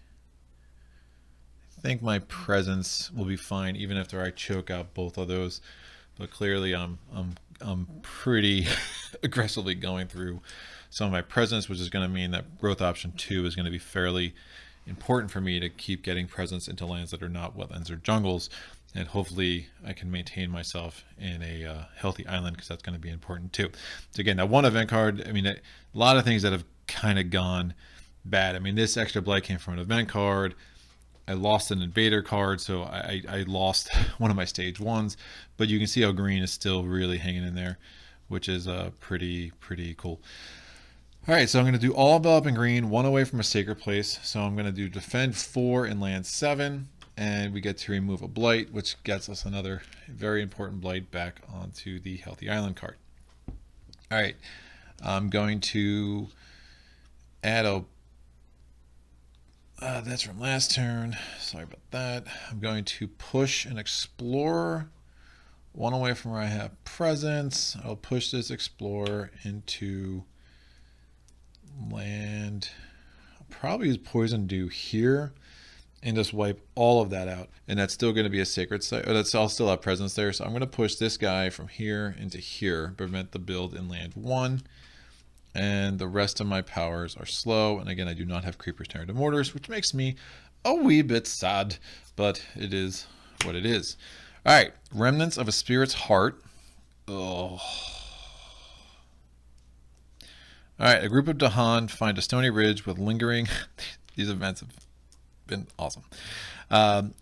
my presence will be fine even after I choke out both of those. But clearly I'm pretty aggressively going through some of my presence, which is going to mean that growth option 2 is going to be fairly important for me to keep getting presence into lands that are not wetlands or jungles, and hopefully I can maintain myself in a healthy island, because that's going to be important too. So again, that one event card, I mean, a lot of things that have kind of gone bad. I mean, this extra blight came from an event card. I lost an invader card, so I lost one of my stage 1s, but you can see how green is still really hanging in there, which is pretty cool. All right, so I'm going to do all enveloping green, 1 away from a sacred place. So I'm going to do defend 4 in land 7, and we get to remove a blight, which gets us another very important blight back onto the healthy island card. All right, I'm going to add a that's from last turn. Sorry about that. I'm going to push an explorer 1 away from where I have presence. I'll push this explorer into land. I'll probably use poison dew here and just wipe all of that out. And that's still going to be a sacred site. I'll still have presence there. So I'm going to push this guy from here into here, prevent the build in land 1. And the rest of my powers are slow. And again, I do not have creepers, terror into mortars, which makes me a wee bit sad, but it is what it is. All right, remnants of a spirit's heart. Oh. All right, a group of Dahan find a stony ridge with lingering. These events have been awesome.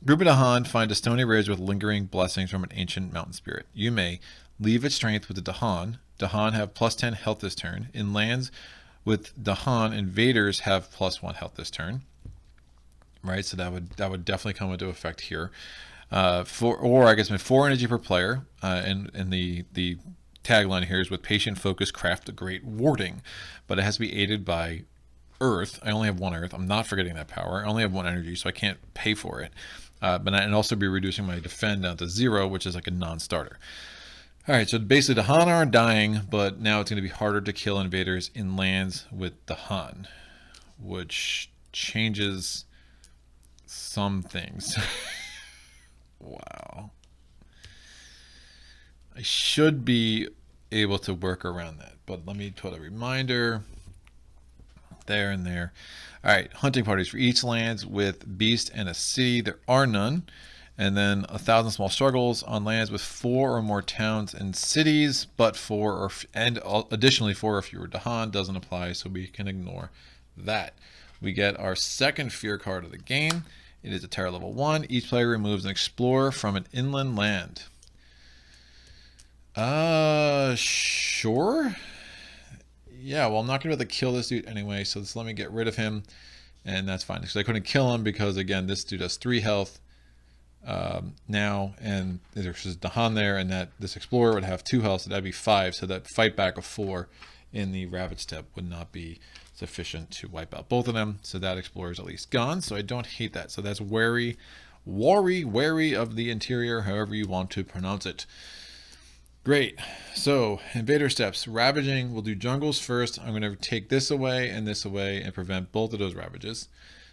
Group of Dahan find a stony ridge with lingering blessings from an ancient mountain spirit. You may leave its strength with the Dahan. Dahan have +10 health this turn. In lands with Dahan, invaders have +1 health this turn. Right, so that would definitely come into effect here. Or I guess 4 energy per player. And the tagline here is with patient focus, craft a great warding, but it has to be aided by earth. I only have 1 earth. I'm not forgetting that power. I only have 1 energy, so I can't pay for it. And also be reducing my defend down to 0, which is like a non-starter. All right, so basically Dahan aren't dying, but now it's going to be harder to kill invaders in lands with Dahan, which changes some things. Wow. I should be able to work around that, but let me put a reminder there and there. All right, hunting parties for each lands with beast and a city. There are none. And then 1,000 small struggles on lands with 4 or more towns and cities, but additionally 4 or fewer Dahan doesn't apply, so we can ignore that. We get our second fear card of the game. It is a terror level 1. Each player removes an explorer from an inland land. Sure. Yeah, well, I'm not going to be able to kill this dude anyway, so just let me get rid of him, and that's fine. Because I couldn't kill him because, again, this dude has 3 health. Now, and there's Dahan there, and that this explorer would have 2 health, so that'd be 5. So that fight back of 4 in the Ravage step would not be sufficient to wipe out both of them. So that explorer is at least gone. So I don't hate that. So that's wary of the interior, however you want to pronounce it. Great. So invader steps. Ravaging. We'll do jungles first. I'm going to take this away and prevent both of those ravages.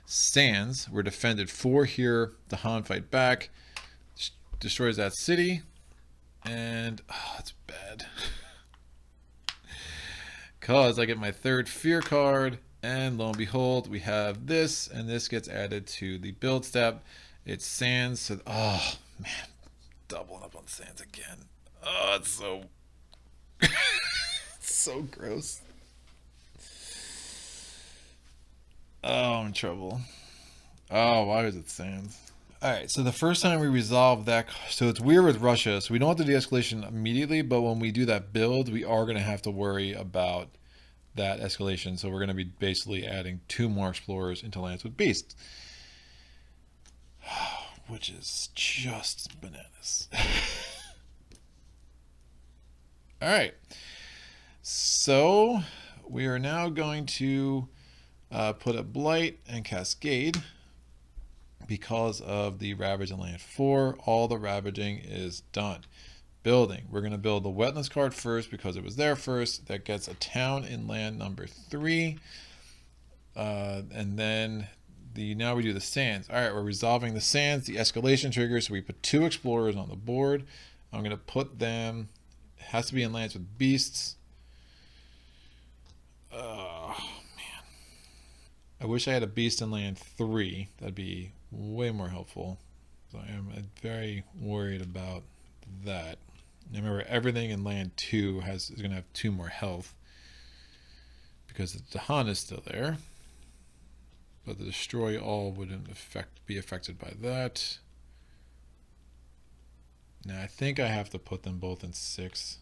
Sands, we're defended 4 here. Dahan fight back, destroys that city, and it's bad. Cause I get my 3rd fear card, and lo and behold, we have this, and this gets added to the build step. It's Sands, so oh man, doubling up on Sands again. Oh, it's so it's so gross. Oh, I'm in trouble. Oh, why was it Sands? All right, so the first time we resolve that, so it's weird with Russia, so we don't have to de-escalation immediately, but when we do that build, we are going to have to worry about that escalation. So we're going to be basically adding 2 more explorers into lands with beasts, which is just bananas. All right. So we are now going to put a blight and cascade because of the ravage in land 4. All the ravaging is done. Building. We're going to build the wetlands card first because it was there first. That gets a town in land number 3. And then now we do the sands. All right, we're resolving the sands, the escalation triggers. So we put 2 explorers on the board. I'm going to put them, it has to be in lands with beasts. Oh, man. I wish I had a beast in land 3. That'd be way more helpful. So I am very worried about that. Remember, everything in land 2 is going to have 2 more health because the Dahan is still there. But the destroy all wouldn't be affected by that. Now I think I have to put them both in 6.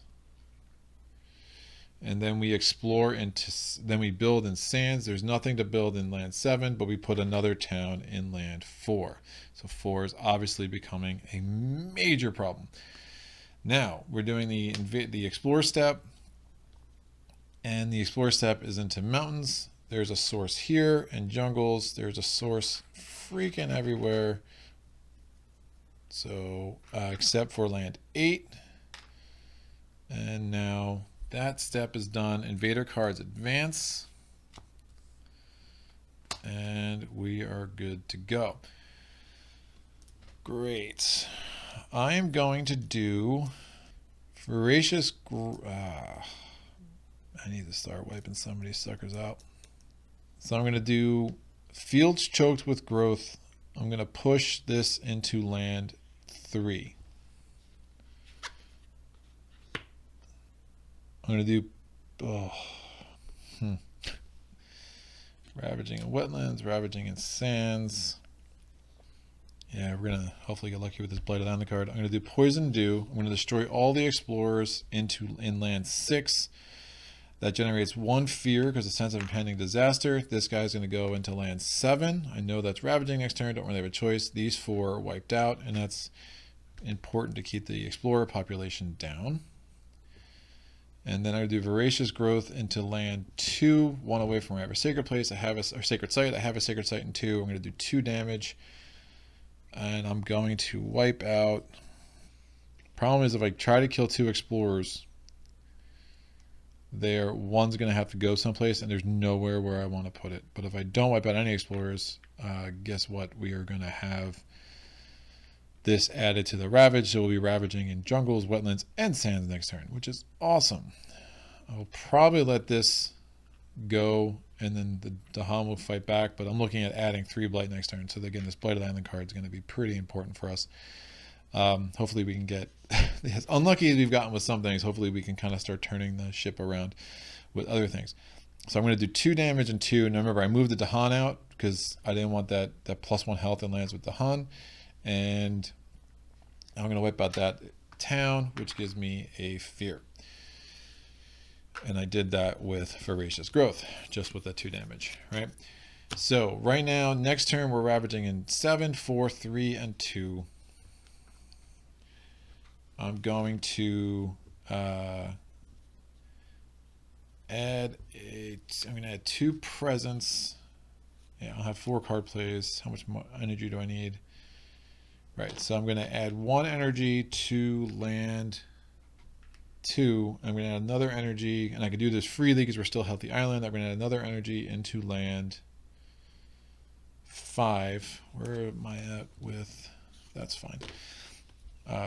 And then we explore then we build in sands. There's nothing to build in land 7, but we put another town in land 4. So 4 is obviously becoming a major problem. Now we're doing the explore step, and the explore step is into mountains. There's a source here, and jungles. There's a source freaking everywhere. So except for land 8. And now that step is done. Invader cards advance. And we are good to go. Great. I am going to do voracious. I need to start wiping some of these suckers out. So I'm going to do fields choked with growth. I'm going to push this into land 3. I'm going to do ravaging in wetlands, ravaging in sands. Yeah, we're going to hopefully get lucky with this blighted island card. I'm going to do poison dew. I'm going to destroy all the explorers in land 6. That generates 1 fear because of sense of impending disaster. This guy's going to go into land 7. I know that's ravaging next turn. Don't really have a choice. These 4 are wiped out, and that's important to keep the explorer population down. And then I do voracious growth into land 2, 1 away from where I have a sacred place. I have a sacred site. I have a sacred site in 2. I'm going to do 2 damage, and I'm going to wipe out. Problem is, if I try to kill 2 explorers, one's going to have to go someplace, and there's nowhere where I want to put it. But if I don't wipe out any explorers, guess what? We are going to have this added to the ravage, so we'll be ravaging in jungles, wetlands, and sands next turn, which is awesome. I'll probably let this go, and then the Dahan will fight back, but I'm looking at adding 3 blight next turn. So again, this blighted island card is going to be pretty important for us. Hopefully we can get, as unlucky as we've gotten with some things, hopefully we can kind of start turning the ship around with other things. So I'm going to do 2 damage and 2. Now remember, I moved the Dahan out because I didn't want that +1 health in lands with Dahan. And I'm going to wipe out that town, which gives me a fear. And I did that with voracious growth, just with that 2 damage, right? So right now, next turn, we're ravaging in 7, 4, 3, and 2. I'm going to I'm going to add 2 presence. Yeah, I'll have 4 card plays. How much more energy do I need? Right, so I'm going to add 1 energy to land 2. I'm going to add another energy, and I can do this freely because we're still Healthy Island. I'm going to add another energy into land 5. Where am I at with? That's fine.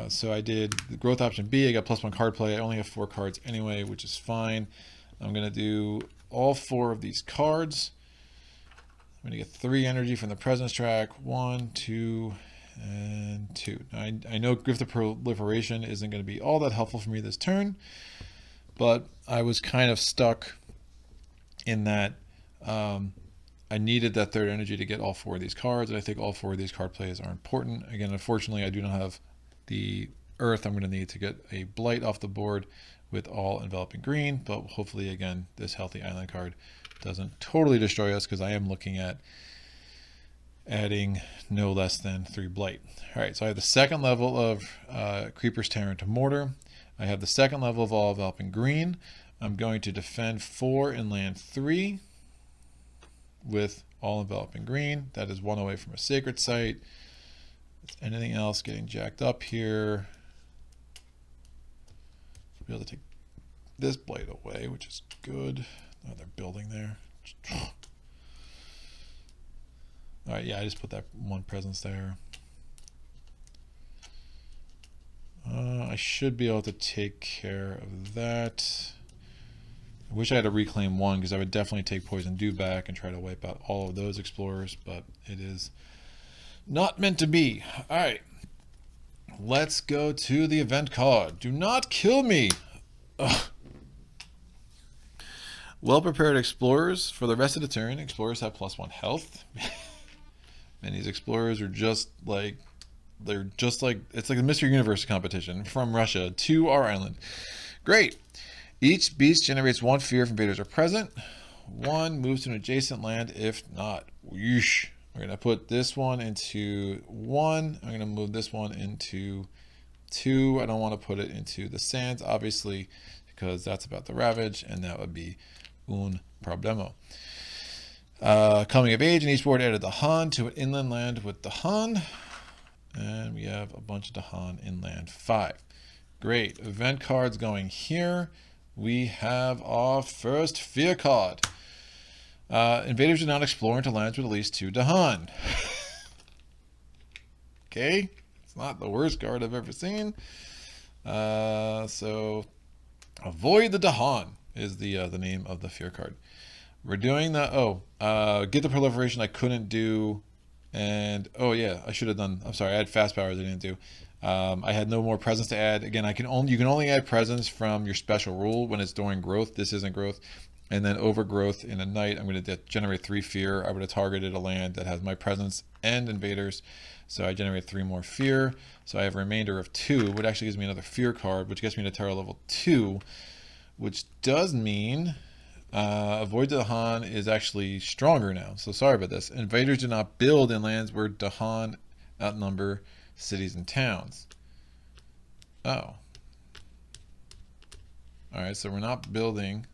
So I did the growth option B. I got +1 card play. I only have 4 cards anyway, which is fine. I'm going to do all 4 of these cards. I'm going to get 3 energy from the presence track. 1, 2, and 2. Now, I know Grift of Proliferation isn't going to be all that helpful for me this turn, but I was kind of stuck in that I needed that 3rd energy to get all 4 of these cards, and I think all 4 of these card plays are important. Again, unfortunately, I do not have the earth I'm going to need to get a blight off the board with all enveloping green, but hopefully, again, this Healthy Island card doesn't totally destroy us because I am looking at adding no less than 3 blight. All right, so I have the 2nd level of Creeper's Terror into Mortar. I have the second level of all enveloping green. I'm going to defend 4 in land 3 with all enveloping green. That is 1 away from a sacred site. Anything else getting jacked up here? Be able to take this blight away, which is good. Oh, they're building there. All right, yeah, I just put that 1 presence there. I should be able to take care of that. I wish I had to reclaim 1 because I would definitely take Poison Dew back and try to wipe out all of those explorers, but it is not meant to be. All right, let's go to the event card. Do not kill me. Ugh. Well-prepared explorers. For the rest of the turn, explorers have +1 health. And these explorers are just like, it's like the Mr. Universe competition from Russia to our island. Great. Each beast generates 1 fear if invaders are present. 1 moves to an adjacent land if not. Whoosh. We're going to put this one into 1. I'm going to move this one into 2. I don't want to put it into the sands, obviously, because that's about the ravage, and that would be un problemo. Coming of age, and each board added the Han to an inland land with the Han. And we have a bunch of Dahan in land 5. Great. Event cards going here. We have our first fear card. Invaders do not explore into lands with at least 2 Dahan. Okay. It's not the worst card I've ever seen. So avoid the Dahan is the name of the fear card. We're doing the get the proliferation I couldn't do. And oh yeah, I should have done. I'm sorry, I had fast powers I didn't do. I had no more presence to add. Again, you can only add presence from your special rule when it's during growth. This isn't growth. And then overgrowth in a night, I'm going to generate 3 fear. I would have targeted a land that has my presence and invaders, so I generate 3 more fear. So I have a remainder of 2, which actually gives me another fear card, which gets me to terror level 2, which does mean avoid Dahan is actually stronger now. So sorry about this. Invaders do not build in lands where Dahan outnumber cities and towns. Oh. Alright, so we're not building.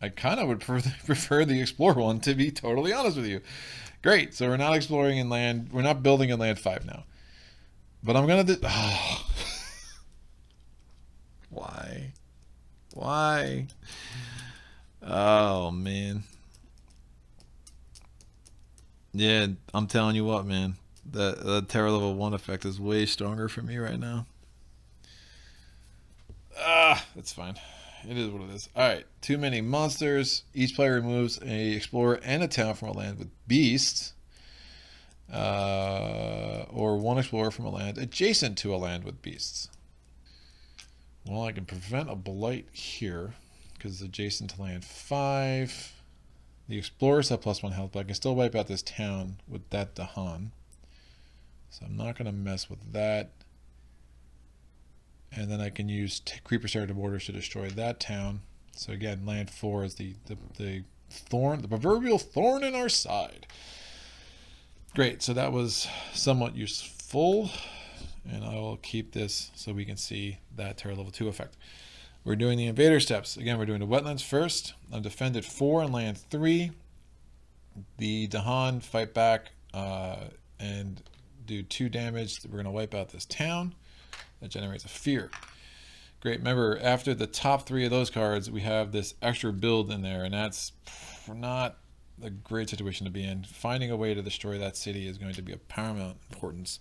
I kind of would prefer the Explorer one, to be totally honest with you. Great, so we're not exploring in land. We're not building in land 5 now. But I'm going to do... Oh. Why? Why? Oh, man. Yeah, I'm telling you what, man. The terror level 1 effect is way stronger for me right now. That's fine. It is what it is. Alright, too many monsters. Each player removes a explorer and a town from a land with beasts. Or 1 explorer from a land adjacent to a land with beasts. Well, I can prevent a blight here because it's adjacent to land 5. The explorers have +1 health, but I can still wipe out this town with that Dahan. So I'm not going to mess with that. And then I can use Creeper Serrative Orders to destroy that town. So again, land 4 is the thorn, the proverbial thorn in our side. Great, so that was somewhat useful. And I will keep this so we can see that terror level 2 effect. We're doing the invader steps. Again, we're doing the wetlands first. I'm defended 4 and land 3. The Dahan fight back and do 2 damage. We're going to wipe out this town. That generates a fear. Great. Remember, after the top 3 of those cards, we have this extra build in there, and that's not a great situation to be in. Finding a way to destroy that city is going to be of paramount importance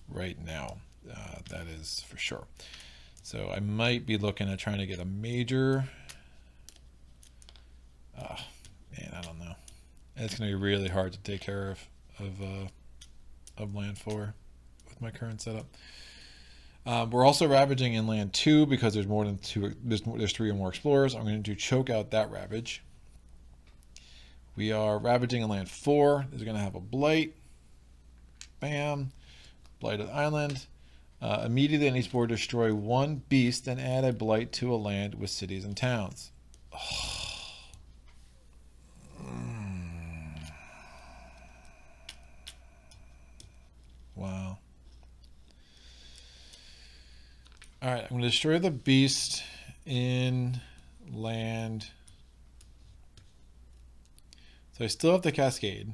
right now. That is for sure. So I might be looking at trying to get a major. Man, I don't know. It's going to be really hard to take care of land 4 with my current setup. We're also ravaging in land 2 because there's more than 2. There's 3 or more explorers. I'm going to choke out that ravage. We are ravaging in land 4. There's going to have a blight. Bam. Blighted island. Immediately on each board, destroy 1 beast and add a blight to a land with cities and towns. Wow. All right, I'm going to destroy the beast in land. So I still have the cascade.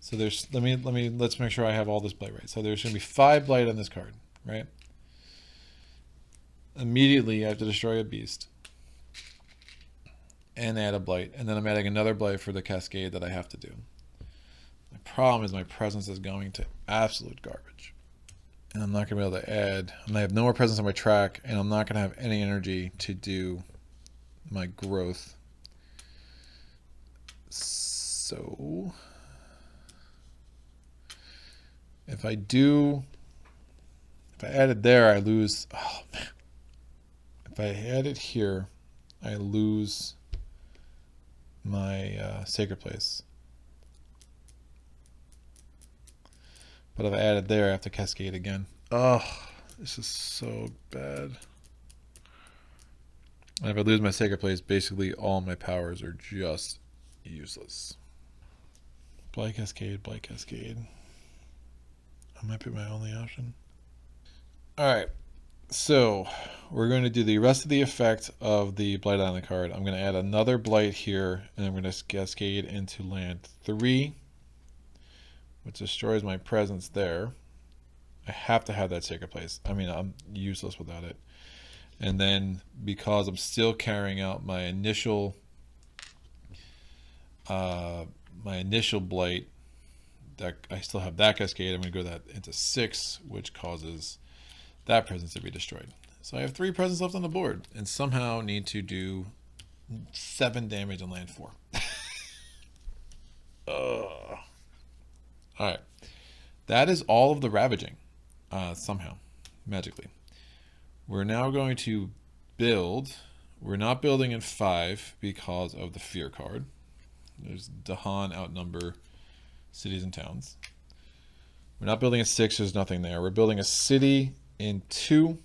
So there's let's make sure I have all this blight right. So there's going to be 5 blight on this card, right? Immediately I have to destroy a beast and add a blight, and then I'm adding another blight for the cascade that I have to do. My problem is my presence is going to absolute garbage. And I'm not going to be able to add, I'm going to have no more presence on my track, and I'm not going to have any energy to do my growth. So if I add it there, I lose. Oh man. If I add it here, I lose my sacred place. But if I add it there, I have to cascade again. Oh, this is so bad. And if I lose my sacred place, basically all my powers are just useless. Blight cascade, blight cascade. That might be my only option. Alright, so we're going to do the rest of the effect of the blight on the card. I'm going to add another blight here, and I'm going to cascade into land 3, which destroys my presence there. I have to have that sacred place. I mean, I'm useless without it. And then because I'm still carrying out my initial blight, that I still have that cascade, I'm going to go that into 6, which causes that presence to be destroyed. So I have 3 presents left on the board, and somehow need to do 7 damage on land 4. Alright. That is all of the ravaging, somehow, magically. We're now going to build. We're not building in 5 because of the fear card. There's Dahan outnumber cities and towns. We're not building a 6, there's nothing there. We're building a city in 2.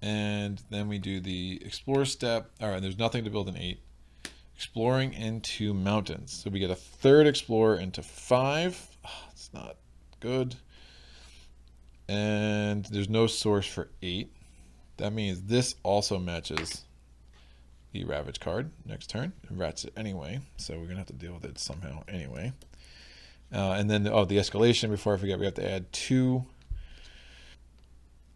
And then we do the explore step. All right, there's nothing to build in 8. Exploring into mountains. So we get a 3rd explorer into 5. Oh, it's not good. And there's no source for 8. That means this also matches the Ravage card next turn. It rats it anyway, so we're going to have to deal with it somehow anyway. And then, the escalation, before I forget, we have to add 2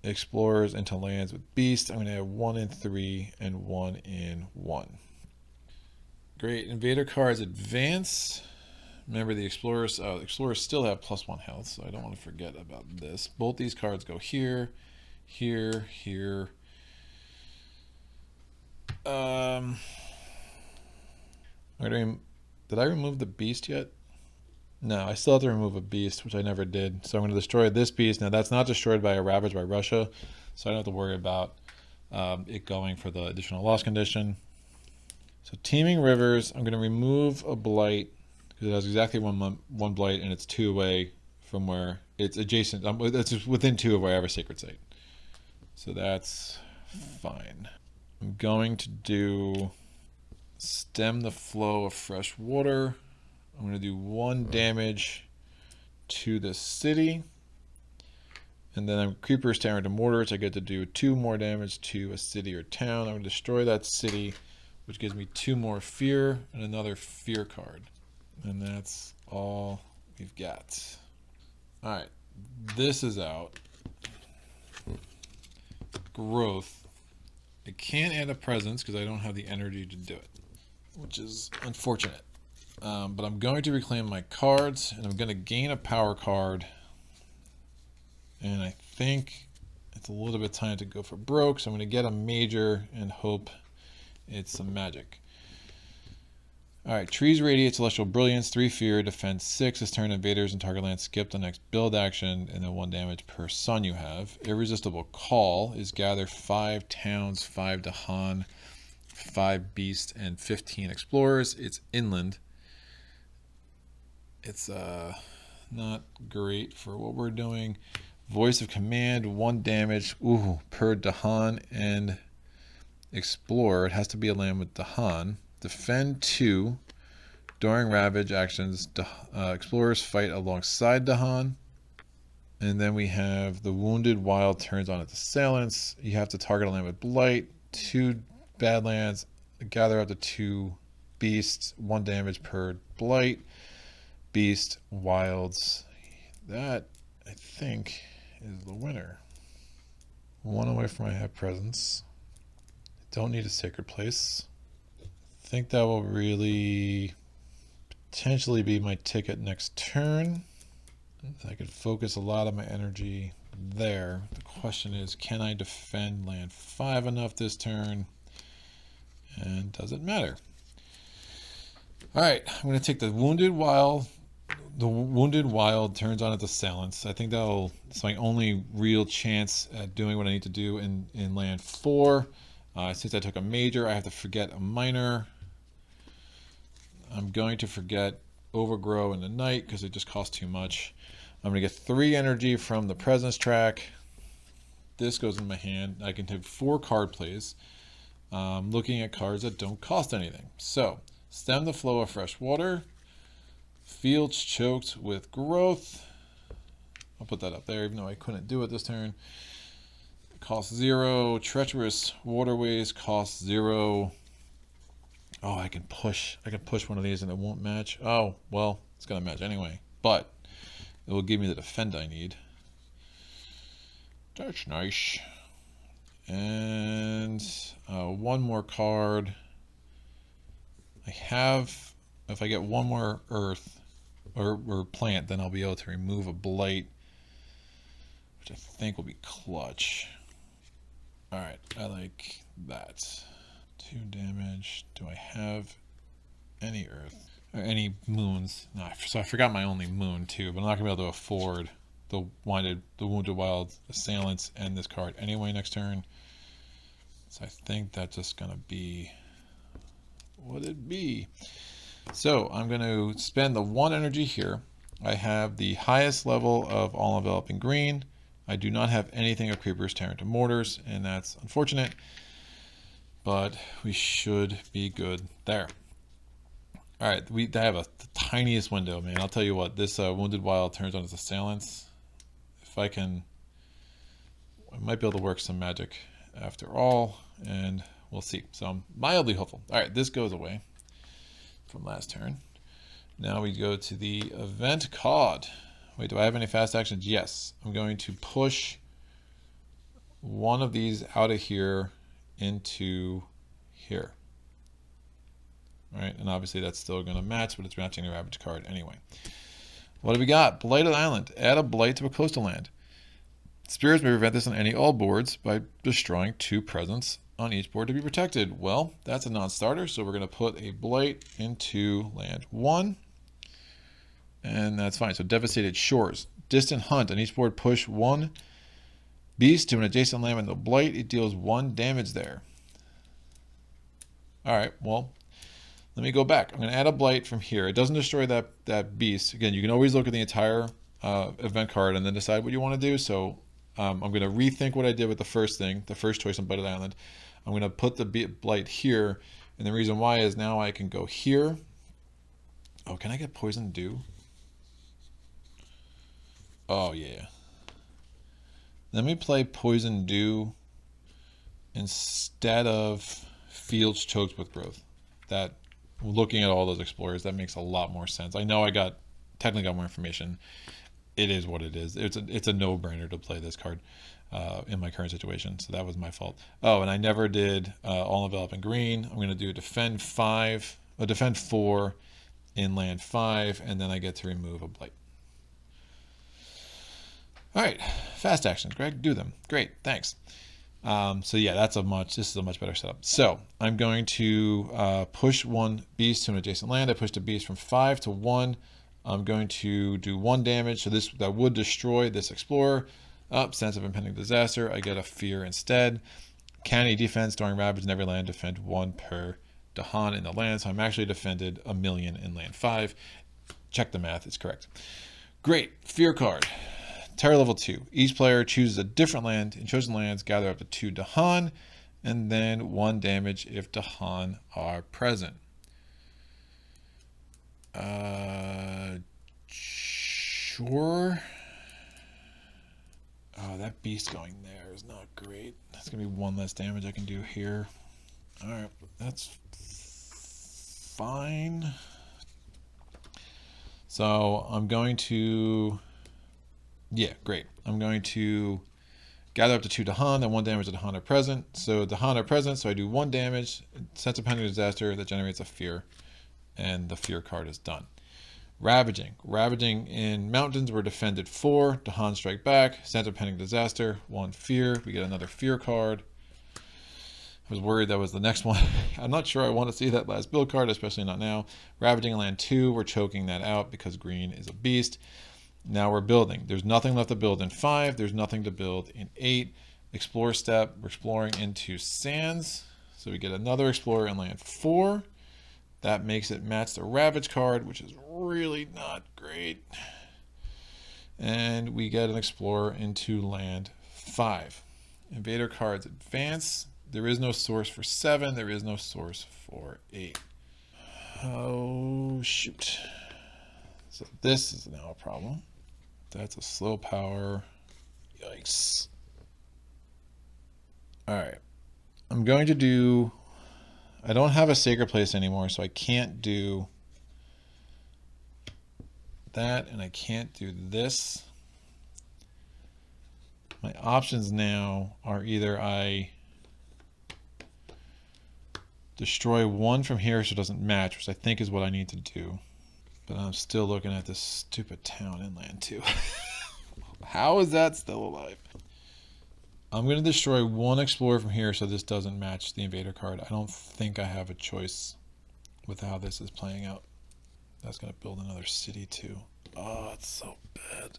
explorers into lands with beasts. I'm going to add 1 in 3 and 1 in 1. Great. Invader cards advance. Remember the explorers still have +1 health, so I don't want to forget about this. Both these cards go here, here, here. Did I remove the beast yet? No, I still have to remove a beast, which I never did. So I'm going to destroy this beast. Now that's not destroyed by a ravage by Russia, so I don't have to worry about it going for the additional loss condition. So teeming rivers, I'm going to remove a blight because it has exactly one blight, and it's 2 away from where it's adjacent. It's within 2 of where I have a sacred site. So that's fine. I'm going to do stem the flow of fresh water. I'm going to do 1 damage to the city. And then I'm Creepers Tower into Mortars. I get to do 2 more damage to a city or town. I'm going to destroy that city, which gives me 2 more fear and another fear card. And that's all we've got. Alright, this is out. Growth. I can't add a presence because I don't have the energy to do it, which is unfortunate. But I'm going to reclaim my cards, and I'm going to gain a power card. And I think it's a little bit time to go for broke, so I'm going to get a major and hope it's some magic. Alright, Trees Radiate Celestial Brilliance, 3 fear, defense 6. This turn, invaders and target land skip the next build action, and then 1 damage per sun you have. Irresistible Call is gather 5 towns, 5 Dahan, 5 beasts, and 15 explorers. It's inland. It's not great for what we're doing. Voice of Command, 1 damage per Dahan and Explorer. It has to be a land with Dahan. Defend 2. During Ravage actions, explorers fight alongside Dahan. And then we have the Wounded Wild turns on its assailants. You have to target a land with Blight, 2 Badlands, gather up to 2 beasts, 1 damage per Blight, beast, wilds. That, I think, is the winner. 1 away from I have presence. Don't need a sacred place. I think that will really potentially be my ticket next turn. I could focus a lot of my energy there. The question is, can I defend land 5 enough this turn? And does it matter? All right, I'm going to take the Wounded Wild. The Wounded Wild turns on its assailants. I think it's my only real chance at doing what I need to do in land 4. Since I took a major, I have to forget a minor. I'm going to forget Overgrow in the night because it just costs too much. I'm going to get 3 energy from the presence track. This goes in my hand. I can take 4 card plays. Looking at cards that don't cost anything. So, stem the flow of fresh water. Fields choked with growth. I'll put that up there even though I couldn't do it this turn. Cost 0. Treacherous waterways cost 0. Oh, I can push one of these and it won't match. Oh, well, it's going to match anyway. But it will give me the defend I need. That's nice. And 1 more card. I have, if I get 1 more earth or plant, then I'll be able to remove a blight, which I think will be clutch. All right, I like that. 2 damage. Do I have any earth or any moons? No, so I forgot my only moon too, but I'm not gonna be able to afford the Wounded Wild assailants and this card anyway next turn. So I think that's just gonna be what it be. So I'm going to spend the 1 energy here. I have the highest level of all enveloping green. I do not have anything of creepers, tearing to mortars, and that's unfortunate, but we should be good there. All right, I have the tiniest window, man. I'll tell you what, this Wounded Wild turns on its assailants. If I might be able to work some magic after all, and we'll see. So I'm mildly hopeful. All right, this goes away from last turn. Now we go to the event card. Wait, do I have any fast actions? Yes. I'm going to push 1 of these out of here into here. All right, and obviously that's still going to match, but it's matching the Ravage card anyway. What do we got? Blighted Island. Add a blight to a coastal land. Spirits may prevent this on any all boards by destroying 2 presence on each board to be protected. Well, that's a non-starter, so we're going to put a blight into land 1, and that's fine. So Devastated Shores. Distant Hunt. On each board, push 1 beast to an adjacent land with no blight. It deals 1 damage there. All right, well, let me go back. I'm going to add a blight from here. It doesn't destroy that beast. Again, you can always look at the entire event card and then decide what you want to do. So I'm going to rethink what I did with the first choice on Blighted Island. I'm going to put the blight here, and the reason why is now I can go here. Oh, can I get Poison Dew? Oh, yeah. Let me play Poison Dew instead of Fields Choked with Growth. That, looking at all those explorers, that makes a lot more sense. I know I technically got more information. It is what it is. It's a no-brainer to play this card in my current situation, so that was my fault. Oh, and I never did all enveloping green. I'm going to do defend 4 in land 5, and then I get to remove a blight. All right, fast actions, Greg, do them. Great, thanks. So yeah, this is a much better setup. So I'm going to push 1 beast to an adjacent land. I pushed a beast from 5 to 1. I'm going to do 1 damage, so that would destroy this explorer. Sense of impending disaster. I get a fear instead. County defense during Ravage in every land. Defend 1 per Dahan in the land. So I'm actually defended 1,000,000 in land 5. Check the math, it's correct. Great, fear card. Terror level 2. Each player chooses a different land. In chosen lands, gather up to 2 Dahan, and then 1 damage if Dahan are present. Sure. Oh, that beast going there is not great. That's going to be one less damage I can do here. Alright, that's fine. So I'm going to... Yeah, great. I'm going to gather up to 2 Dahan and 1 damage to Dahan are present. So Dahan are present, so I do 1 damage. Sense of pending disaster that generates a fear. And the fear card is done. Ravaging. Ravaging in mountains, we're defended 4. Dahan strike back. Sense of pending disaster. 1 fear. We get another fear card. I was worried that was the next one. I'm not sure I want to see that last build card, especially not now. Ravaging in land 2, we're choking that out because green is a beast. Now we're building. There's nothing left to build in 5. There's nothing to build in 8. Explore step. We're exploring into sands. So we get another explorer in land 4. That makes it match the Ravage card, which is really not great. And we get an explorer into land 5. Invader cards advance. There is no source for 7. There is no source for 8. Oh, shoot. So this is now a problem. That's a slow power. Yikes. Alright. I'm going to do... I don't have a sacred place anymore, so I can't do that, and I can't do this. My options now are either I destroy 1 from here so it doesn't match, which I think is what I need to do. But I'm still looking at this stupid town in land 2. How is that still alive? I'm going to destroy 1 explorer from here so this doesn't match the invader card. I don't think I have a choice with how this is playing out. That's going to build another city too. Oh, it's so bad.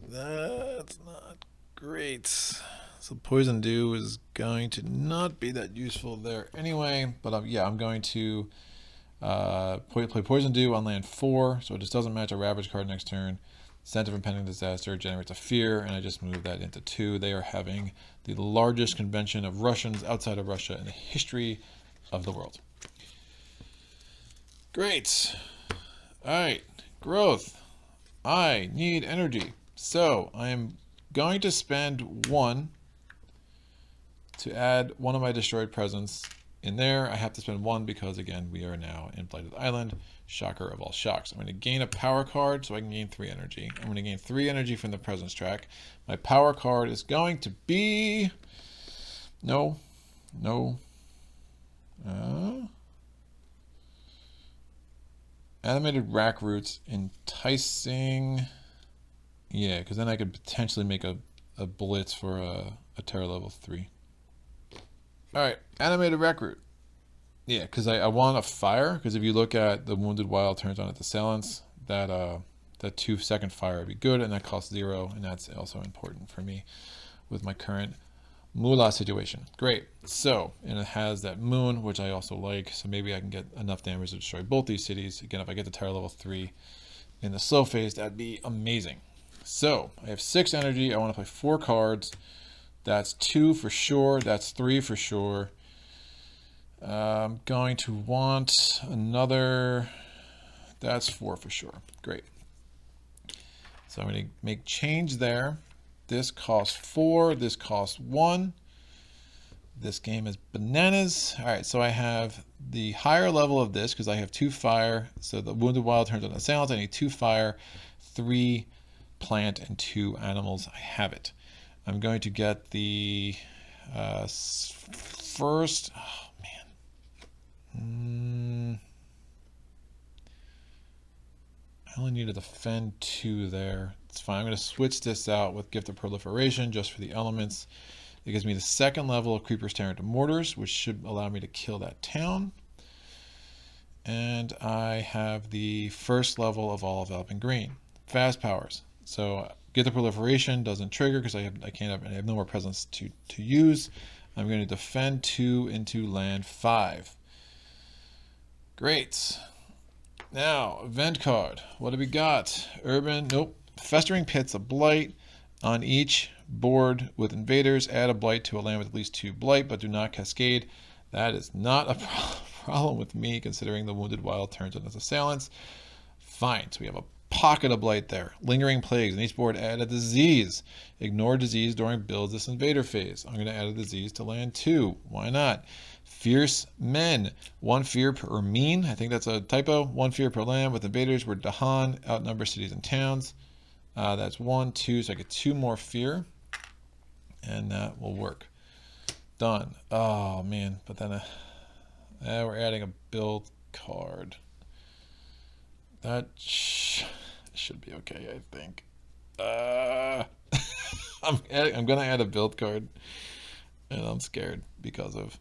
That's not great. So Poison Dew is going to not be that useful there anyway. But yeah, I'm going to play Poison Dew on land 4, so it just doesn't match a Ravage card next turn. Scent of Impending Disaster generates a fear, and I just move that into 2. They are having the largest convention of Russians outside of Russia in the history of the world. Great. Alright, growth. I need energy. So I am going to spend 1 to add one of my destroyed presence in there. I have to spend 1 because, again, we are now in Blighted Island. Shocker of all shocks. I'm going to gain a power card so I can gain 3 energy. I'm going to gain 3 energy from the presence track. My power card is going to be... No. Animated Rack Roots, enticing... Yeah, because then I could potentially make a blitz for a Terra level 3. Alright, Animated Rack Root. Yeah, because I want a fire, because if you look at the Wounded Wild turns on its assailants, that 2-second fire would be good, and that costs 0, and that's also important for me with my current Moolah situation. Great. So, and it has that moon, which I also like, so maybe I can get enough damage to destroy both these cities. Again, if I get to Terra level 3 in the slow phase, that'd be amazing. So, I have 6 energy. I want to play 4 cards. That's 2 for sure. That's 3 for sure. I'm going to want another. That's 4 for sure. Great. So I'm going to make change there. This costs 4. This costs 1. This game is bananas. All right, so I have the higher level of this because I have 2 fire. So the Wounded Wild turns on assailants. I need 2 fire, 3 plant, and 2 animals. I have it. I'm going to get the first. Oh man. I only need to defend 2 there. It's fine. I'm going to switch this out with Gift of Proliferation just for the elements. It gives me the 2nd level of Creepers Tear into Mortars, which should allow me to kill that town. And I have the 1st level of all Rampant Green. Fast powers. So Gift of Proliferation doesn't trigger because I have no more presence to use. I'm going to defend 2 into land 5. Great. Now, event card. What do we got? Urban, nope. Festering Pits, a blight. On each board with invaders, add a blight to a land with at least 2 blight, but do not cascade. That is not a problem with me, considering the Wounded Wild turns on its assailants. Fine, so we have a pocket of blight there. Lingering plagues. On each board, add a disease. Ignore disease during build this invader phase. I'm going to add a disease to land 2. Why not? Fierce men. 1 fear per mean. I think that's a typo. 1 fear per land with invaders where Dahan outnumber cities and towns. That's 1, 2, so I get 2 more fear. And that will work. Done. Oh, man. But then we're adding a build card. That should be okay, I think. I'm going to add a build card. And I'm scared because of...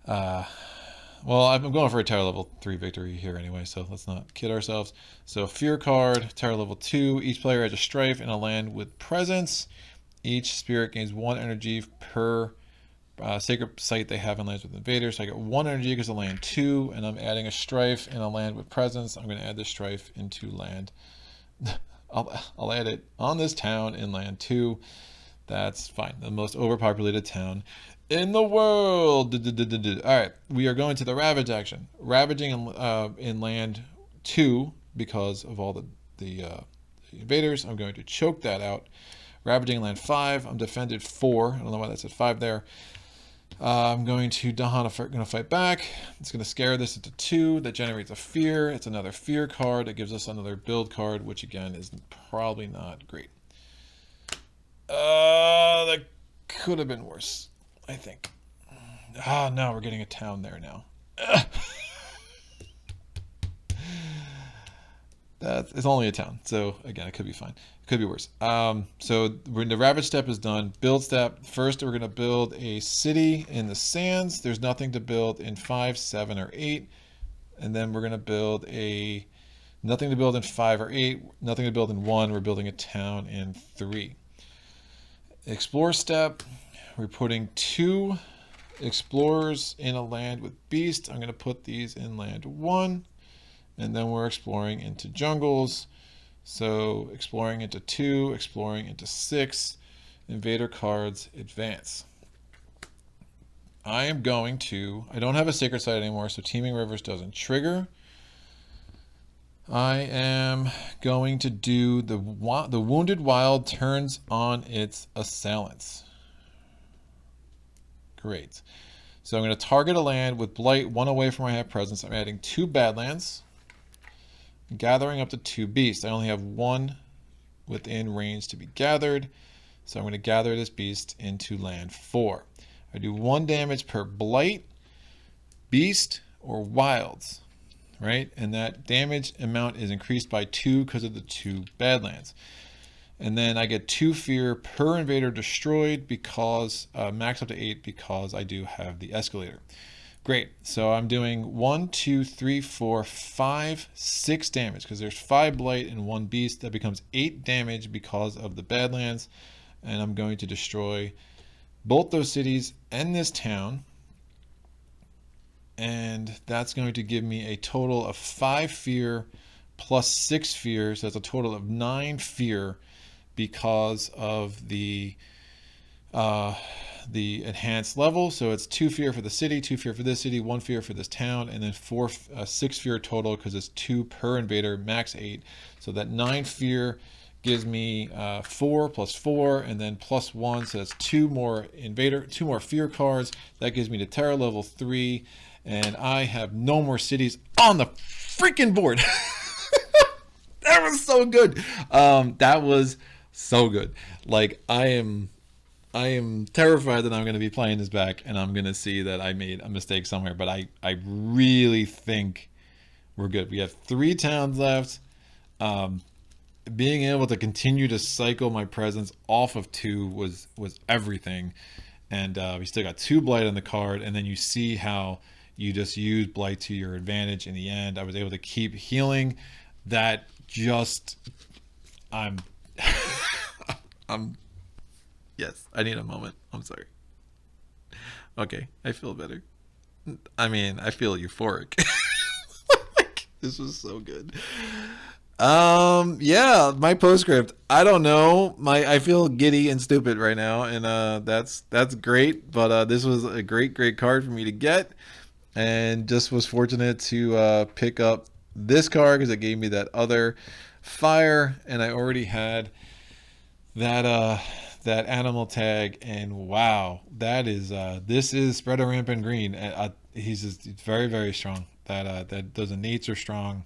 well, I'm going for a tower level 3 victory here anyway, so let's not kid ourselves. So fear card, tower level 2. Each player has a strife and a land with presence. Each spirit gains 1 energy per sacred site they have in lands with invaders. So I get 1 energy because of land 2, and I'm adding a strife and a land with presence. I'm going to add this strife into land. I'll add it on this town in land 2. That's fine. The most overpopulated town in the world. All right, we are going to the ravage action. Ravaging in land 2 because of all the invaders. I'm going to choke that out. Ravaging land 5. I'm defended 4. I don't know why that said 5 there. I'm going to Dahan, going to fight back. It's going to scare this into 2. That generates a fear. It's another fear card. It gives us another build card, which again is probably not great. That could have been worse, I think. No, we're getting a town there now. It's only a town, so again, it could be fine. It could be worse. So the ravage step is done. Build step. First, we're going to build a city in the sands. There's nothing to build in 5, 7, or 8. And then we're going to build nothing to build in 5 or 8. Nothing to build in 1. We're building a town in 3. Explore step. We're putting 2 explorers in a land with beast. I'm going to put these in land 1. And then we're exploring into jungles. So exploring into 2, exploring into 6. Invader cards, advance. I don't have a sacred site anymore, so Teeming Rivers doesn't trigger. I am going to do the Wounded Wild turns on its assailants. Great. So I'm going to target a land with blight 1 away from where I have presence. I'm adding 2 badlands. Gathering up to 2 beasts. I only have 1 within range to be gathered. So I'm going to gather this beast into land 4. I do 1 damage per blight, beast, or wilds. Right? And that damage amount is increased by 2 because of the 2 badlands. And then I get 2 fear per invader destroyed because max up to 8 because I do have the escalator. Great. So I'm doing 1, 2, 3, 4, 5, 6 damage because there's 5 blight and 1 beast. That becomes 8 damage because of the badlands. And I'm going to destroy both those cities and this town. And that's going to give me a total of 5 fear plus 6 fear. So that's a total of 9 fear because of the enhanced level. So it's 2 fear for the city, 2 fear for this city, 1 fear for this town, and then 6 fear total because it's 2 per invader, max 8. So that 9 fear gives me 4 plus 4, and then plus 1. So that's 2 more fear cards. That gives me the terror level 3, and I have no more cities on the freaking board. That was so good. That was so good. Like I am terrified that I'm going to be playing this back and I'm going to see that I made a mistake somewhere, but I really think we're good. We have 3 towns left. Being able to continue to cycle my presence off of 2 was everything. And we still got 2 blight on the card, and then you see how you just use blight to your advantage in the end. I was able to keep healing. That just yes, I need a moment. I'm sorry. Okay, I feel better. I mean, I feel euphoric. This was so good. Yeah, my postscript. I don't know. I feel giddy and stupid right now, and that's great. But this was a great card for me to get, and just was fortunate to pick up this card because it gave me that other fire, and I already had that animal tag, and wow, that is this is Spread of Rampant Green. He's just very, very strong. That those innates are strong.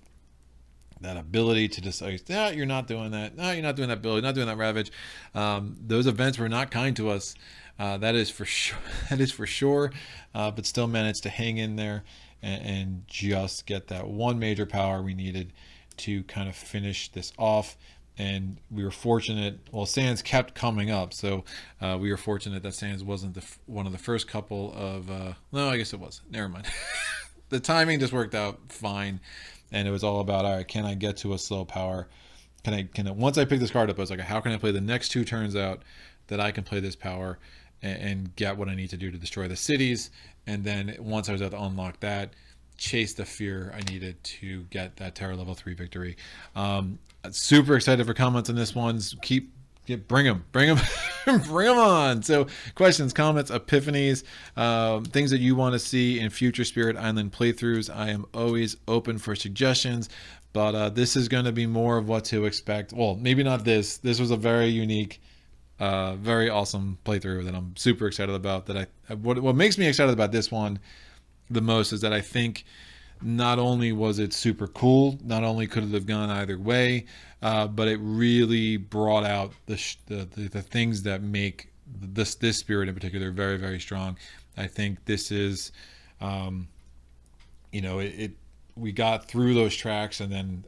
That ability to just say, no, you're not doing that. No, you're not doing that, Bill. You're not doing that, Ravage. Those events were not kind to us. That is for sure. That is for sure. But still managed to hang in there and just get that one major power we needed to kind of finish this off. And we were fortunate. Well, Sands kept coming up, so we were fortunate that Sands wasn't one of the first couple of. No, I guess it was. Never mind. The timing just worked out fine, and it was all about, all right, can I get to a slow power? Can I? Once I picked this card up, I was like, how can I play the next 2 turns out that I can play this power and get what I need to do to destroy the cities? And then once I was able to unlock that, chase the fear I needed to get that Terror level 3 victory. Super excited for comments on this one. Bring them bring them on. So questions, comments, epiphanies, things that you want to see in future Spirit Island playthroughs. I am always open for suggestions, but this is going to be more of what to expect. Well, maybe not this. This was a very unique, very awesome playthrough that I'm super excited about. What makes me excited about this one the most is that I think not only was it super cool, not only could it have gone either way, but it really brought out the things that make this Spirit in particular very, very strong. I think this is, we got through those tracks, and then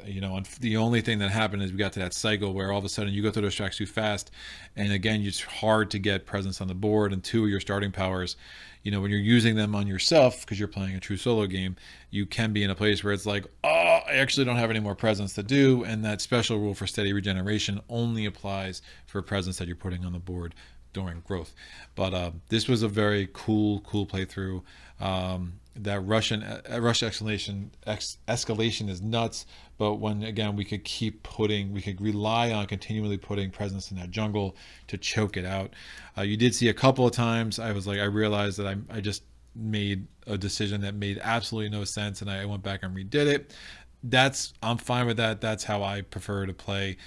the only thing that happened is we got to that cycle where all of a sudden you go through those tracks too fast, and again it's hard to get presence on the board, and 2 of your starting powers, when you're using them on yourself because you're playing a true solo game, you can be in a place where it's like, oh, I actually don't have any more presence to do, and that special rule for steady regeneration only applies for presence that you're putting on the board during growth. But this was a very cool playthrough. That Russia escalation is nuts, but when again we could rely on continually putting presence in that jungle to choke it out. You did see a couple of times I realized that I just made a decision that made absolutely no sense, and I went back and redid it. I'm fine with that. That's how I prefer to play,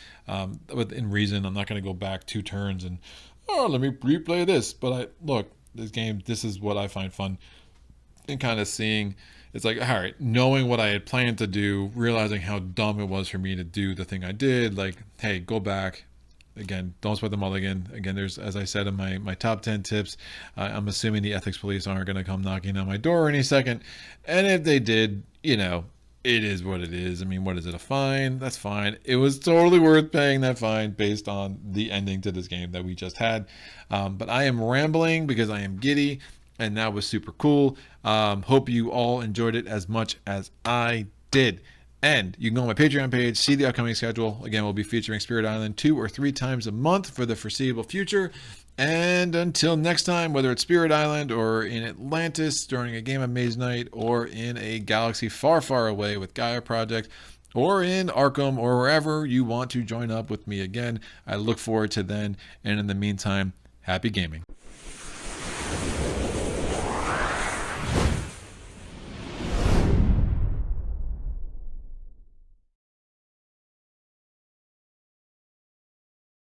within reason. I'm not going to go back 2 turns and let me replay this. But this is what I find fun. And kind of seeing, it's like, all right, knowing what I had planned to do, realizing how dumb it was for me to do the thing I did, like, hey, go back. Again, don't sweat the mulligan. Again, there's, as I said in my top 10 tips, I'm assuming the ethics police aren't going to come knocking on my door any second. And if they did, it is what it is. I mean, what is it, a fine? That's fine. It was totally worth paying that fine based on the ending to this game that we just had. But I am rambling because I am giddy. And that was super cool. Hope you all enjoyed it as much as I did. And you can go on my Patreon page, see the upcoming schedule. Again, we'll be featuring Spirit Island 2 or 3 times a month for the foreseeable future. And until next time, whether it's Spirit Island or in Atlantis during a game of Maze Night, or in a galaxy far, far away with Gaia Project, or in Arkham, or wherever you want to join up with me again, I look forward to then. And in the meantime, happy gaming.